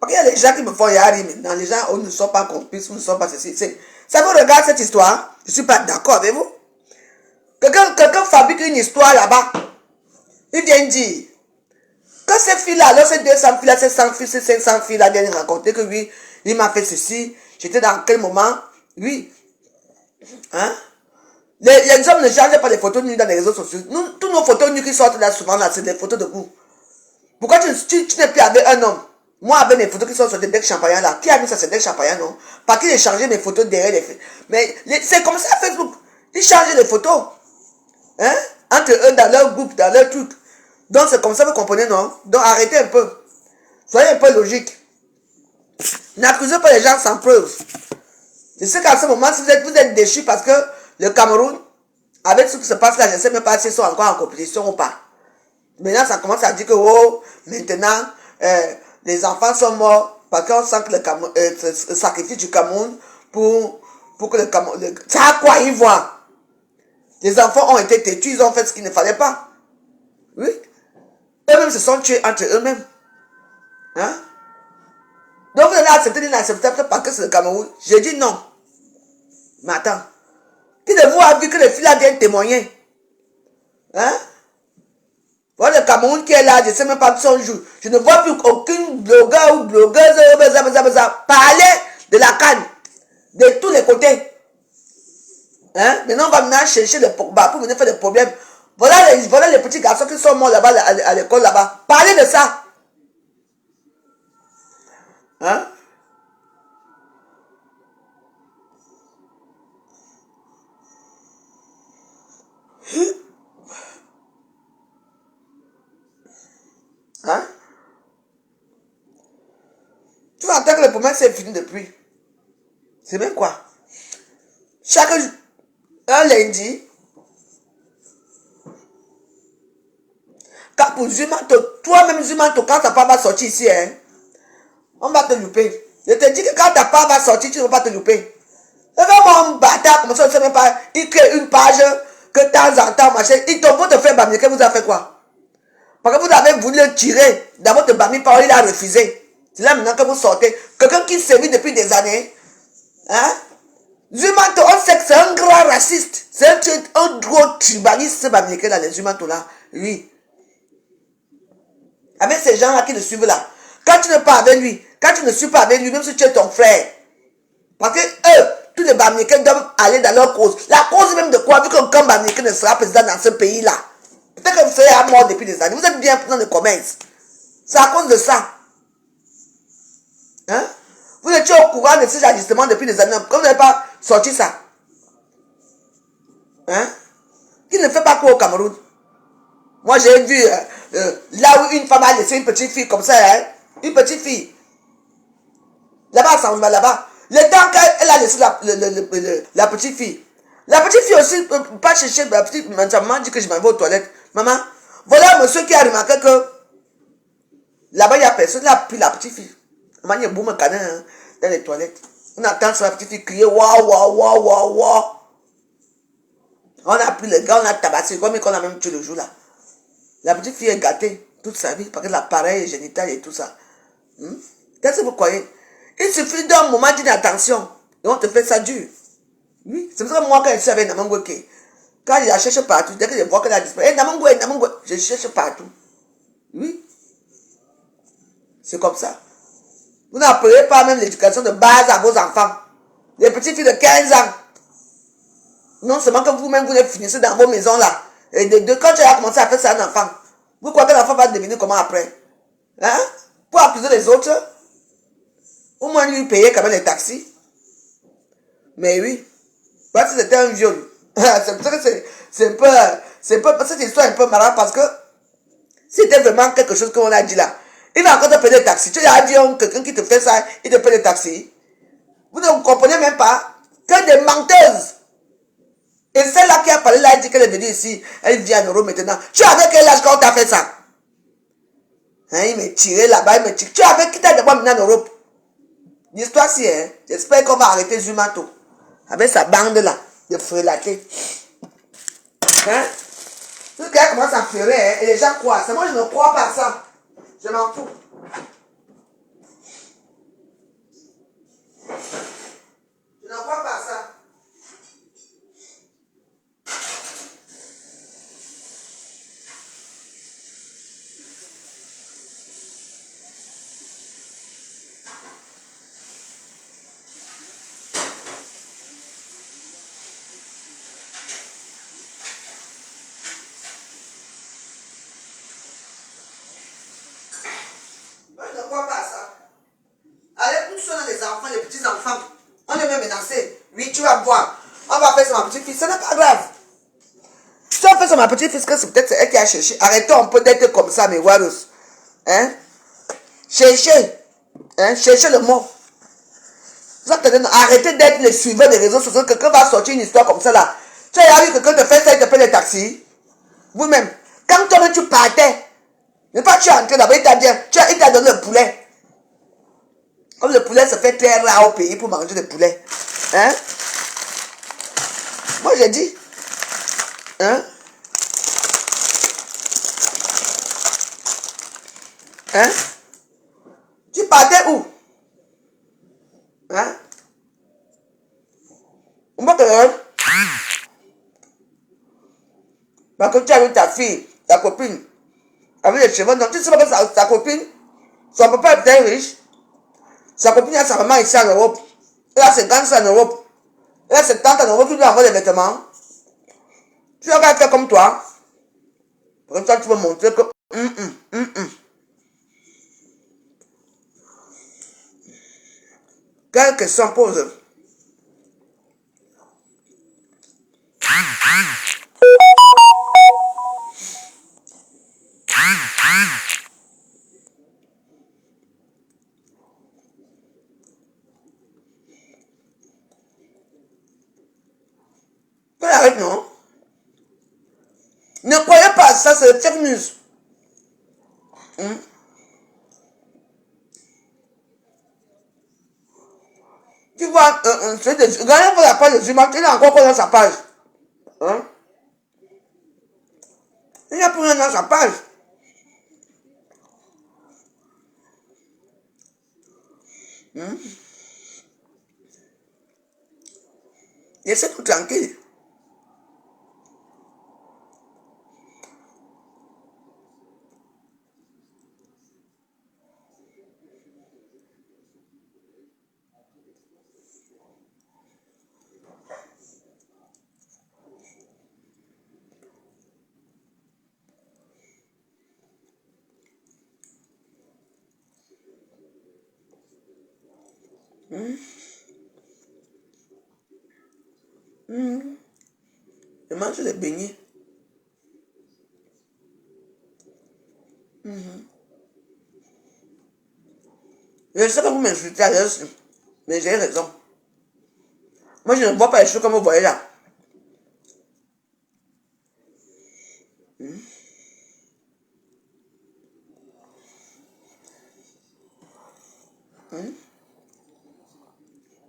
Ok, il y a des gens qui me font yari maintenant. Les gens ne sont pas complices, ne sont pas ceci. Ça vous regarde cette histoire? Je ne suis pas d'accord avec vous. Quelqu'un fabrique une histoire là-bas. Il vient dire que ces filles-là, alors ces 200 filles-là, ces 100 filles, ces 500 filles-là viennent raconter que oui, il m'a fait ceci. J'étais dans quel moment? Oui. Hein? Les hommes ne changent pas les photos nues dans les réseaux sociaux. Tous nos photos nues qui sortent là souvent, là, c'est des photos de vous. Pourquoi tu n'es plus avec un homme? Moi, avec mes photos qui sont sur des decks champagnats là, qui a mis ça sur des decks champagnats, non? Par qui j'ai changé mes photos derrière les... Mais c'est comme ça Facebook. Ils changent les photos. Hein? Entre eux, dans leur groupe, dans leur truc. Donc c'est comme ça, vous comprenez, non? Donc arrêtez un peu. Soyez un peu logique. N'accusez pas les gens sans preuve. Je sais qu'à ce moment, si vous êtes déchus parce que le Cameroun, avec ce qui se passe là, je ne sais même pas s'ils sont encore en compétition ou pas. Maintenant, ça commence à dire que, oh, maintenant, les enfants sont morts parce qu'on sent que le sacrifice du Cameroun pour que le Cameroun... Ça a quoi y voir? Les enfants ont été têtus, ils ont fait ce qu'il ne fallait pas. Oui. Eux-mêmes se sont tués entre eux-mêmes. Hein? Donc vous allez accepter l'inacceptable parce que c'est le Cameroun. J'ai dit non. Mais attends. Qui de vous a vu que les filles là viennent témoigner? Hein? Voilà le Cameroun qui est là, je ne sais même pas son jour. Je ne vois plus aucune blogueur ou blogueuse parler de la canne. De tous les côtés. Hein? Maintenant on va venir chercher les pour venir faire des problèmes. Voilà les petits garçons qui sont morts là-bas à l'école là-bas. Parlez de ça. Hein? Hein? Tu vas entendre que le problème c'est fini depuis. C'est même quoi? Un lundi, quand pour Zumanto, toi-même Zumanto, quand ta part va sortir ici, hein, on va te louper. Je te dis que quand ta part va sortir, tu ne vas pas te louper. C'est vraiment un bâtard comme ça, on ne sait même pas. Il crée une page que de temps en temps, machin. Il tombe pour te faire bâmer. Qu'est-ce que vous avez fait quoi? Parce que vous avez voulu le tirer dans votre bâmer, par il a refusé. C'est là maintenant que vous sortez. Quelqu'un qui sévit depuis des années, hein? Zumanto, on sait que c'est un grand raciste. C'est un gros tribaliste, ce bâmer là, les Zumanto là. Oui. Avec ces gens-là qui le suivent là. Quand tu ne pas avec lui, quand tu ne suis pas avec lui, même si tu es ton frère. Parce que eux, tous les Bamillékins doivent aller dans leur cause. La cause même de quoi? Vu qu'aucun Bamillékin ne sera président dans ce pays-là. Peut-être que vous serez à mort depuis des années. Vous êtes bien dans le commerce. C'est à cause de ça. Hein? Vous étiez au courant de ces ajustements depuis des années. Comme vous n'avez pas sorti ça. Hein? Qui ne fait pas quoi au Cameroun? Moi, j'ai vu là où une femme a laissé une petite fille comme ça. Hein? Une petite fille. Là-bas, ça va là-bas. Le temps qu'elle a laissé la petite fille. La petite fille aussi, pas chercher la petite maman dit que je m'en vais aux toilettes. Maman, voilà un monsieur qui a remarqué que là-bas, il n'y a personne. Il a pris la petite fille. Maman, il y a un boum canin dans les toilettes. On attend sur la petite fille crier waouh, waouh, waouh, waouh, waouh. On a pris le gars, on a tabassé, comme on a même tué le jour là. La petite fille est gâtée toute sa vie parce que l'appareil génital et tout ça. Qu'est-ce que vous croyez? Il suffit d'un moment d'inattention et on te fait ça dur. Oui, c'est pour ça que moi, quand je suis avec Namangweke, quand je la cherche partout, dès que je vois qu'elle a disparu, hey, Namangwe, je cherche partout. Oui, c'est comme ça. Vous n'apprenez pas même l'éducation de base à vos enfants. Les petites filles de 15 ans. Non seulement que vous-même, vous les finissez dans vos maisons là. Et quand tu as commencé à faire ça à un enfant, vous croyez que l'enfant va devenir comment après? Hein? Pour accuser les autres, au moins lui payer quand même les taxis. Mais oui, parce que c'était un viol. C'est pour ça que cette histoire est un peu marrante parce que c'était vraiment quelque chose qu'on a dit là. Il va encore te payer des taxis. Tu as dit à quelqu'un qui te fait ça, il te paye des taxis. Vous ne comprenez même pas que des menteuses. Et celle-là qui a parlé là, elle dit qu'elle est venue ici, elle vit en Europe maintenant. Tu avais quel âge quand on t'a fait ça? Hein, il m'a tiré là-bas, il m'a tiré. Tu avais quitté d'abord maintenant en Europe. L'histoire si, hein, j'espère qu'on va arrêter Zumanto. Avec sa bande là, de frelatés. Hein? Tout le gars commence à fleurer, hein, et les gens croient. C'est moi, je ne crois pas à ça. Je m'en fous. Je ne crois pas à ça. voir. On va faire ça à ma petite fille, ce n'est pas grave. Si on fait ça à ma petite fille, c'est peut-être elle qui a cherché. Arrêtons un peu d'être comme ça, mes warros. Hein? Cherchez. Hein? Cherchez le mot. Arrêtez d'être les suiveurs des réseaux sociaux. Quelqu'un va sortir une histoire comme ça là. Tu as vu quelqu'un te fait ça, il te paie les taxis. Vous-même. Quand toi-même tu partais, ne pas tu es entré d'abord, il t'a bien. Il t'a donné le poulet. Comme le poulet se fait très rare au pays pour manger le poulet. Hein? Moi j'ai dit. Hein? Hein? Tu partais où? Hein? Moi parce que tu as vu ta fille, ta copine, avec les cheveux, donc tu sais pas que sa copine, son papa est très riche. Sa copine a sa maman ici en Europe. Elle a 50 ans en Europe. Elle a 70 ans en Europe, tu lui envoies des vêtements. Tu vas faire comme toi. Comme ça, tu vas montrer que. Quelle question pose? Arrête, non? Ne croyez pas à ça, c'est le fake news. Tu vois, regardez pour la page de Zuma, il a encore quoi dans sa page? Hein? Il n'y a plus rien dans sa page. Laissez tout tranquille. Je mange les beignets. Je sais que vous m'insultez à l'heure, mais j'ai raison. Moi, je ne vois pas les choses comme vous voyez là.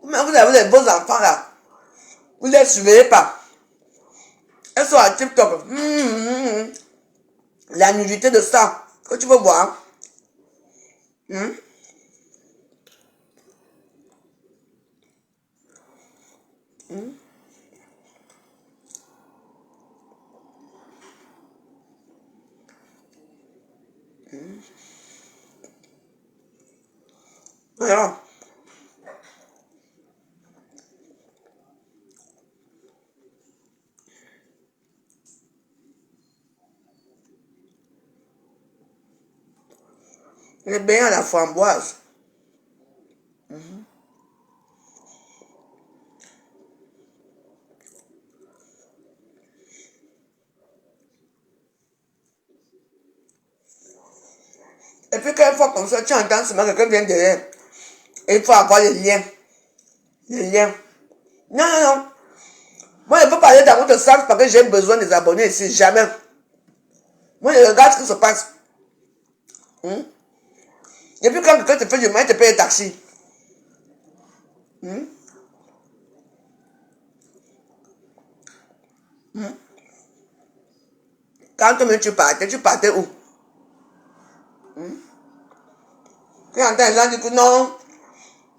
Mais vous avez des beaux enfants là. Vous ne les surveillez pas. Elles sont à TikTok. La nudité de ça. Que tu veux voir? Voilà. Les beignets à la framboise. Et puis quand une fois comme ça, tu entends seulement quelqu'un vient derrière. Et il faut avoir les liens. Les liens. Non, non, non. Moi, je ne peux pas aller dans votre sens parce que j'ai besoin des abonnés ici. Jamais. Moi, je regarde ce qui se passe. Et puis quand quelqu'un te fait du mal, il te paye un taxi. Quand toi-même tu partais où? Tu entends les gens dire que non,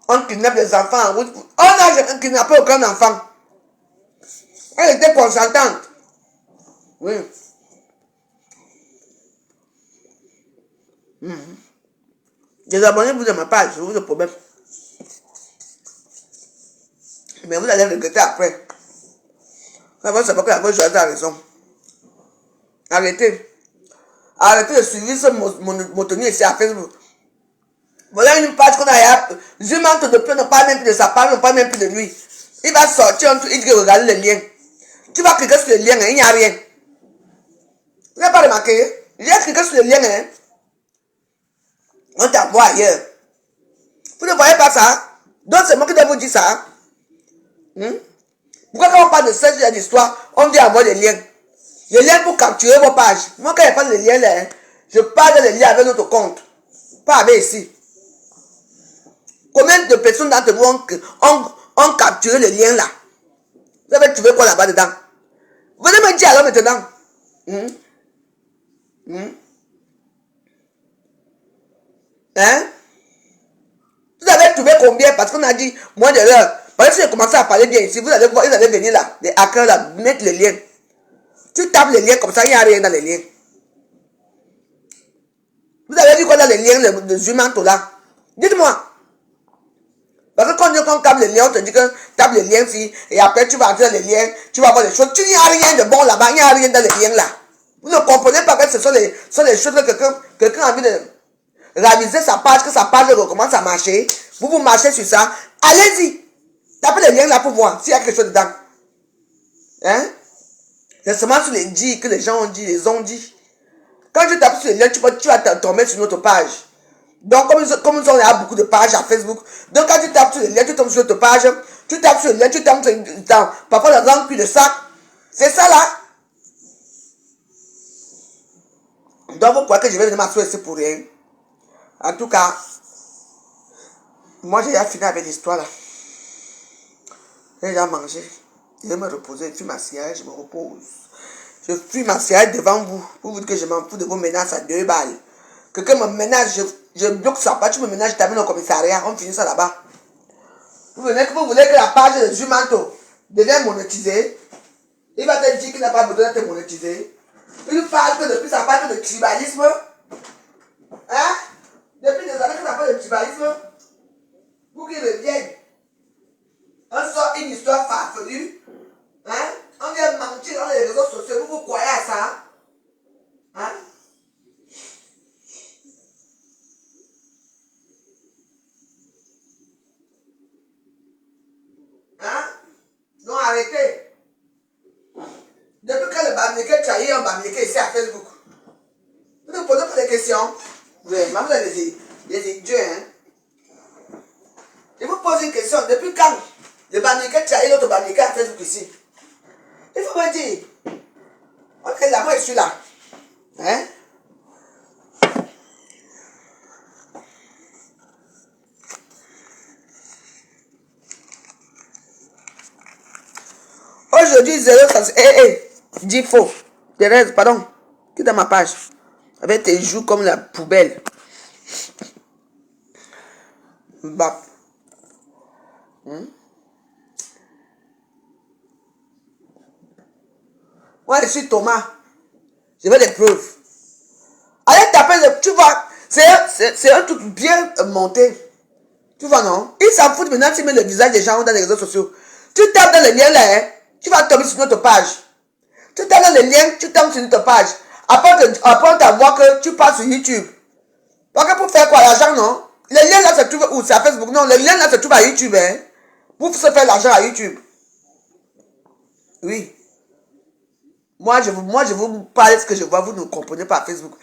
on kidnappe les enfants en route. On n'a jamais kidnappé aucun enfant. Elle était consentante. Oui. Désabonnez-vous de ma page, c'est vous le problème. Mais vous allez regretter après. Ça va savoir que la bonne chose a raison. Arrêtez. Arrêtez de suivre ce motonnier ici à Facebook. Voilà une page qu'on a. Zuma depuis, on ne parle même plus de sa page, on ne parle même plus de lui. Il va sortir un truc, il dit que regarde le lien. Tu vas cliquer sur le lien, hein, il n'y a rien. Vous n'avez pas remarqué? J'ai cliqué sur le lien, hein. On t'envoie ailleurs. Vous ne voyez pas ça? Donc c'est moi qui dois vous dire ça. Pourquoi quand on parle de cette histoire, on vient avoir des liens? Les liens pour capturer vos pages. Moi quand je parle de liens là, hein, je parle des liens avec notre compte. Pas avec ici. Combien de personnes d'entre vous ont capturé le lien là? Vous avez trouvé quoi là-bas dedans? Venez me dire alors maintenant. Hein? Vous avez trouvé combien? Parce qu'on a dit moins de l'heure. Parce que si j'ai commencé à parler bien ici, vous allez voir, ils allaient venir là, les hackers là, mettre les liens. Tu tapes les liens comme ça, il n'y a rien dans les liens. Vous avez vu quoi dans les liens de Zumanto là? Dites-moi. Parce que quand on tape les liens, on te dit que tape les liens ici, et après tu vas entrer dans les liens, tu vas voir les choses. Il n'y a rien de bon là-bas, il n'y a rien dans les liens là. Vous ne comprenez pas que ce sont les choses que quelqu'un a envie de réaliser sa page, que sa page recommence à marcher. Vous marchez sur ça. Allez-y. Tapez les liens là pour voir s'il y a quelque chose dedans. Hein? C'est seulement sur les dits que les gens ont dit, les ont dit. Quand tu tapes sur les liens, tu vas tomber sur notre page. Donc, comme on a beaucoup de pages à Facebook, donc quand tu tapes sur les liens, tu tombes sur notre page, tu tapes sur les liens, tu tombes parfois dans un cul de sac. C'est ça là. Donc, vous croyez que je vais venir m'asseoir ici pour rien? En tout cas, moi j'ai déjà fini avec l'histoire là. J'ai déjà mangé. Je vais me reposer, je fuis ma cigarette, je me repose. Je fuis ma cigarette devant vous. Pour vous dire que je m'en fous de vos menaces à 2 balles. Quelqu'un me menace, je bloque sa page, tu me menaces, je t'amène au commissariat, on finit ça là-bas. Vous voulez que la page de Zumanto devienne monétisée. Il va te dire qu'il n'a pas besoin d'être monétisé. Il parle que depuis ça parle de tribalisme. Hein? Depuis des années que ça parle de tribalisme. Pour qu'il revienne. On sort une histoire farfelue. Hein? On vient mentir dans les réseaux sociaux. Vous croyez à ça? Hein? Hein? Donc arrêtez. Depuis que le Bamileke trahit un Bamileke ici à Facebook. Vous ne posez pas de questions. Vraiment, vous avez des idiots, hein? Je vous pose une question. Depuis quand le Bamileke trahit l'autre Bamileke à Facebook ici? Il faut me dire. Ok, là, moi je suis là. Hein? Aujourd'hui, 0, dis faux. Thérèse, pardon. Quitte ma page. Avec tes joues comme la poubelle. Bap. Moi, je suis Thomas. Je veux des preuves. Allez taper, tu vois, c'est un truc bien monté. Tu vois, non? Ils s'en foutent maintenant, tu mets le visage des gens dans les réseaux sociaux. Tu tapes dans les liens là, hein, tu vas tomber sur notre page. Tu tapes dans les liens, tu tombes sur notre page. Après on t'envoie que tu passes sur YouTube. Parce que pour faire quoi, l'argent, non? Les liens là se trouvent où? C'est à Facebook? Non, les liens là se trouvent à YouTube, hein. Pour se faire l'argent à YouTube. Oui. Moi, je vous parle de ce que je vois, vous ne comprenez pas à Facebook.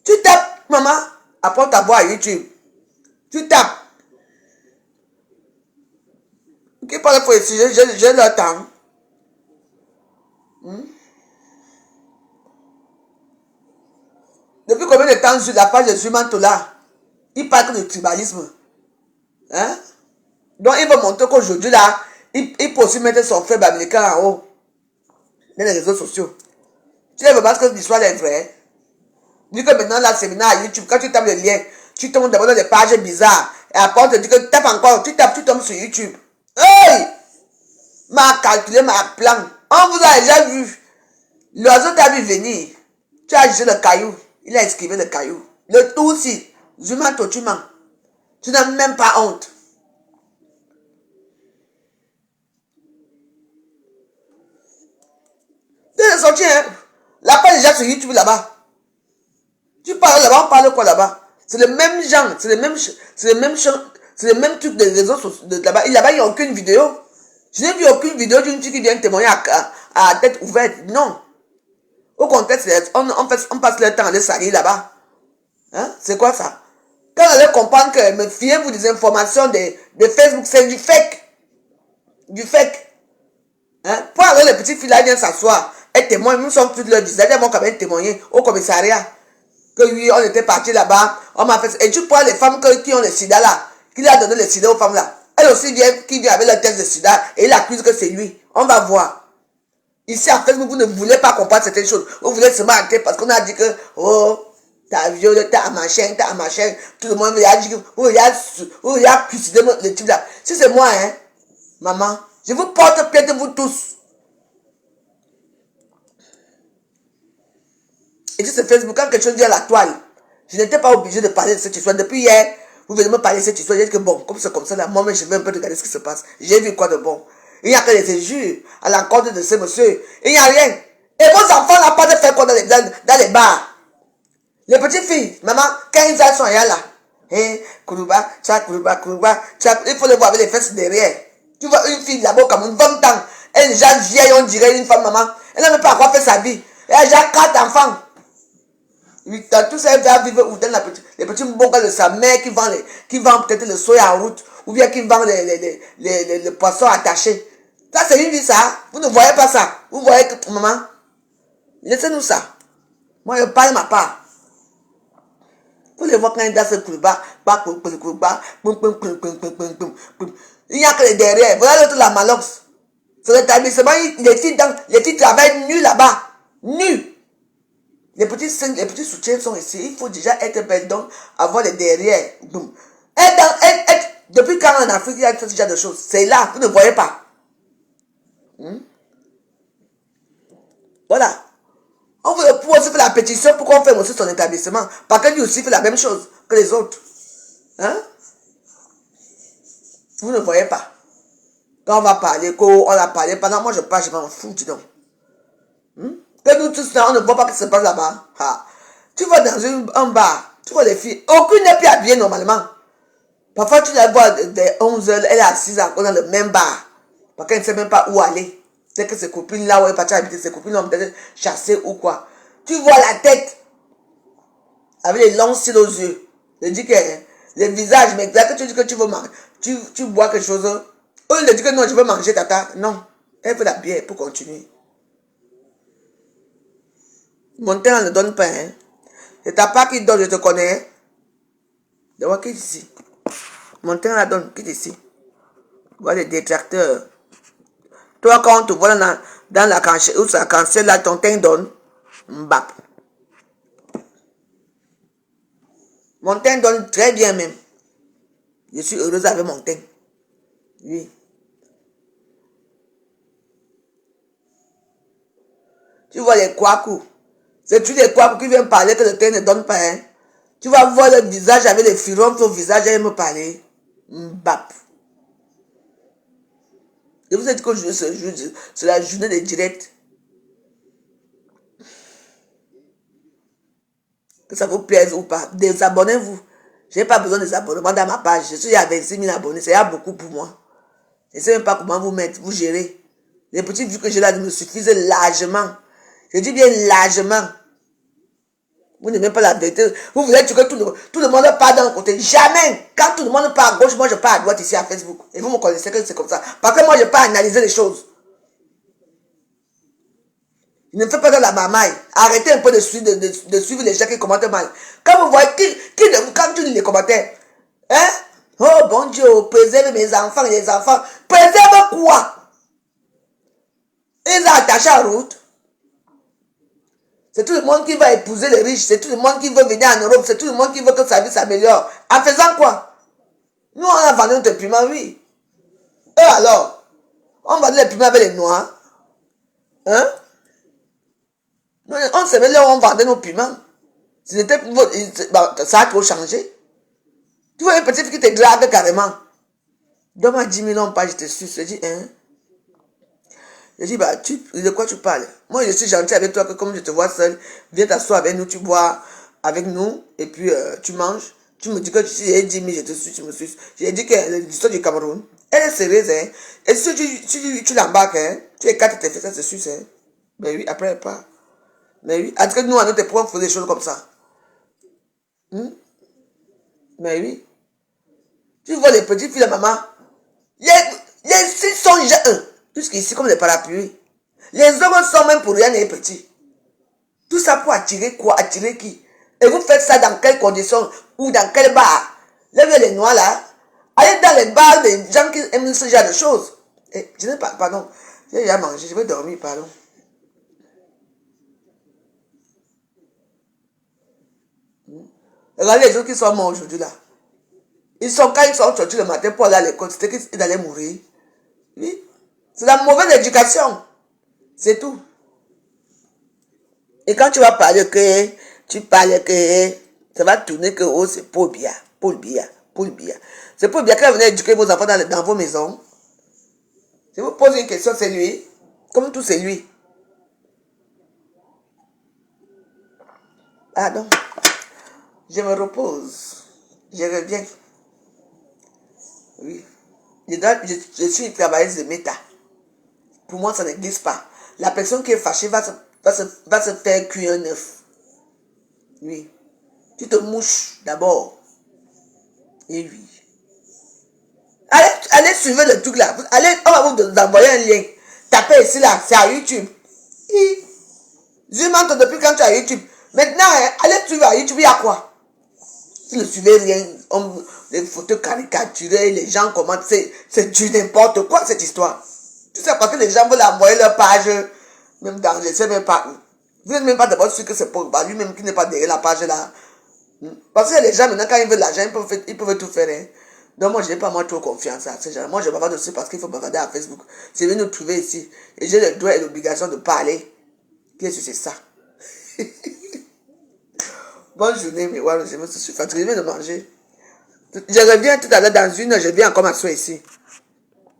Tu tapes, maman, après on t'envoie à YouTube. Tu tapes. Qui parle pour ici, j'ai le temps. Depuis combien de temps sur la page de Zumanto là, il parle de tribalisme. Hein? Donc il va montrer qu'aujourd'hui là, il peut aussi mettre son frère Bamileke en haut. Dans les réseaux sociaux. Tu ne veux pas que l'histoire est vraie. Dis que maintenant là, c'est maintenant à YouTube. Quand tu tapes le lien, tu tombes d'abord dans des pages bizarres. Et après on te dit que tape encore, tu tapes, tu tombes sur YouTube. Hey! M'a calculé ma plan. On vous a déjà vu. L'oiseau t'a vu venir. Tu as jeté le caillou. Il a esquivé le caillou. Le tout aussi. Zumanto, tu mens. Tu n'as même pas honte. Tu es sorti, hein? La page déjà sur YouTube là-bas. Tu parles là-bas, on parle quoi là-bas? C'est le même genre, c'est le même truc des réseaux sociaux là-bas. Là-bas, il n'y a aucune vidéo. Je n'ai vu aucune vidéo d'une fille qui vient témoigner à tête ouverte. Non. Au contraire, on passe le temps à les salir là-bas. Hein? C'est quoi ça? Quand on allait comprendre que me fiez-vous des informations de Facebook, c'est du fake. Du fake. Hein? Pour alors les petites filles là viennent s'asseoir. Elles témoignent, nous sommes toutes leurs visages. Elles vont quand même témoigner au commissariat. Que oui, on était parti là-bas. On m'a fait. Et tu prends les femmes qui ont le sida là. Qui a donné le sida aux femmes là. Elle aussi vient, qui vient avec le test de sida. Et il accuse que c'est lui. On va voir. Ici en Facebook, vous ne voulez pas comprendre certaines choses. Vous voulez se marquer parce qu'on a dit que, oh, t'as violé, t'as machin. Tout le monde a dit que, il a cuisidé le type là. Si c'est moi, hein, maman, je vous porte plainte vous tous. Et si c'est Facebook, quand quelque chose vient à la toile, je n'étais pas obligé de parler de cette histoire. Depuis hier, vous venez me parler de cette histoire. J'ai dit que bon, comme c'est comme ça, là, moi-même, je vais un peu regarder ce qui se passe. J'ai vu quoi de bon. Il n'y a que des injures à l'encontre de ce monsieur. Il n'y a rien. Et vos enfants n'ont pas de faire quoi dans les bars. Les petites filles, maman, quand ils sont là, hein, Kourouba, il faut les voir avec les fesses derrière. Tu vois une fille là-bas comme 20 ans, elle est déjà vieille, on dirait une femme, maman. Elle n'a même pas à quoi faire sa vie. Elle a déjà 4 enfants. 8 ans, tout ça, elle va vivre où dans les petits bongas de sa mère qui vend peut-être le soya en route, ou bien qui vend les poissons attachés. Ça, c'est une vie, ça. Vous ne voyez pas ça. Vous voyez que, maman, laissez-nous ça. Moi, je parle ma part. Vous les voyez quand ils dansent le couloir, il n'y a que les derrière. Voilà l'autre, la malox. C'est l'établissement, les filles travaillent nus là-bas. Nus. Les petits soutiens sont ici. Il faut déjà être belle, donc avoir les derrière. Depuis quand en Afrique, il y a ce genre de choses. C'est là, vous ne voyez pas. Voilà. On veut aussi faire la pétition pour qu'on fasse aussi son établissement. Parce que lui aussi fait la même chose que les autres. Hein? Vous ne voyez pas. Quand on va parler, on a parlé, pendant moi je parle, je m'en fous, dis donc. Que nous tous là, on ne voit pas ce qui se passe là-bas. Tu vas dans un bar, tu vois les filles, aucune n'est plus habillée normalement. Parfois tu la vois vers 11h, elle est assise encore dans le même bar. Parce qu'elle ne sait même pas où aller. C'est que ses copines là où elle est partie habiter, ses copines l'ont peut-être chassée ou quoi. Tu vois la tête avec les longs cils aux yeux. Je dis que le visage, mais là que tu dis que tu veux manger, tu bois quelque chose. Eux, ils disent que non, je veux manger tata. Non, elle veut la bière pour continuer. Mon temps ne donne pas. Hein. C'est ta part qui donne, je te connais. De voir qui est ici. Mon temps la donne, qui est ici. Voilà les détracteurs. Toi, quand on te voit dans la cancer, où ça cancer, là, ton teint donne. Mbap. Mon teint donne très bien même. Je suis heureuse avec mon teint. Oui. Tu vois les kwakou. C'est tous les kwakou qui viennent parler que le teint ne donne pas. Hein. Tu vas voir le visage avec les furons au visage et me parler. Mbap. Je vous ai dit que c'est la journée des directs. Que ça vous plaise ou pas. Désabonnez-vous. Je n'ai pas besoin des abonnements dans ma page. Je suis à 26 000 abonnés. C'est beaucoup pour moi. Je ne sais même pas comment vous mettre, vous gérer. Les petites vues que j'ai là me suffisent largement. Je dis bien largement. Vous n'aimez pas la vérité. Vous voulez que tout le monde part d'un côté. Jamais. Quand tout le monde part à gauche, moi je pars à droite ici à Facebook. Et vous me connaissez que c'est comme ça. Parce que moi je pars analyser les choses. Ne faites pas de la mamaille. Arrêtez un peu de suivre les gens qui commentent mal. Quand vous voyez, quand tu lis les commentaires, hein? Oh bon Dieu, préserve mes enfants, les enfants. Préserve quoi? Ils ont attaché en route. C'est tout le monde qui va épouser les riches. C'est tout le monde qui veut venir en Europe. C'est tout le monde qui veut que sa vie s'améliore. En faisant quoi? Nous, on a vendu notre piment, oui. Et alors? On vendait les piments avec les noirs. Hein? On savait là où on vendait nos piments. Ça a trop changé. Tu vois une petite fille qui te grave carrément. Donne-moi 10 millions pas, je te suis. Je dis, hein? Je dis, bah, de quoi tu parles? Moi, je suis gentil avec toi, que comme je te vois seul, viens t'asseoir avec nous, tu bois avec nous, et puis tu manges. Tu me dis que j'ai 10 000, je te suis, tu me suis. J'ai dit que l'histoire du Cameroun, Elle est sérieuse, hein. Et si tu l'embarques, hein, tu écartes tes fesses, ça se suce, hein. Mais oui, après elle part. Mais oui, en tout cas, nous, à notre époque, on faisait des choses comme ça. Mais oui. Tu vois les petites filles de maman. Ils sont déjà un. Jusqu'ici, comme des parapluies. Les hommes sont même pour rien et petits. Tout ça pour attirer quoi? Attirer qui? Et vous faites ça dans quelles conditions? Ou dans quel bar? Lèvez les noirs là. Allez dans les bars des gens qui aiment ce genre de choses. Et je n'ai pas, pardon. J'ai déjà mangé, je vais dormir, pardon. Regardez les gens qui sont morts aujourd'hui là. Quand ils sont sortis le matin pour aller à l'école, c'était qu'ils allaient mourir. Oui. C'est la mauvaise éducation. C'est tout. Et quand tu vas parler que, tu parles que, ça va tourner que, oh, c'est Paul Biya. C'est Paul Biya qui va venir éduquer vos enfants dans vos maisons. Si vous posez une question, c'est lui. Comme tout, c'est lui. Ah non. Je me repose. Je reviens. Oui. Je suis une travailleuse de méta. Pour moi, ça n'existe pas. La personne qui est fâchée va se faire cuire un œuf. Oui. Tu te mouches d'abord. Et oui. Allez suivre le truc là. On va vous envoyer un lien. Tapez ici là, c'est à YouTube. Je m'entends depuis quand tu es à YouTube. Maintenant, allez suivre à YouTube, il y a quoi? Si ne suivez rien, les photos caricaturées, les gens commentent, c'est du n'importe quoi cette histoire. Tu sais parce que les gens veulent envoyer leur page, même dans, je ne sais même pas où. Vous n'êtes même pas d'abord sûr que c'est pour lui-même qui n'est pas derrière la page là. Parce que les gens maintenant, quand ils veulent l'argent, ils peuvent tout faire. Hein. Donc moi, je n'ai pas moi trop confiance à ces gens. Moi, je bavarde aussi parce qu'il faut bavarder à Facebook. C'est venu nous trouver ici. Et j'ai le droit et l'obligation de parler. Qu'est-ce que c'est ça? Bonne journée, mais ouais, je me suis fatigué de manger. Je reviens tout à l'heure dans une heure, je viens encore m'asseoir ici.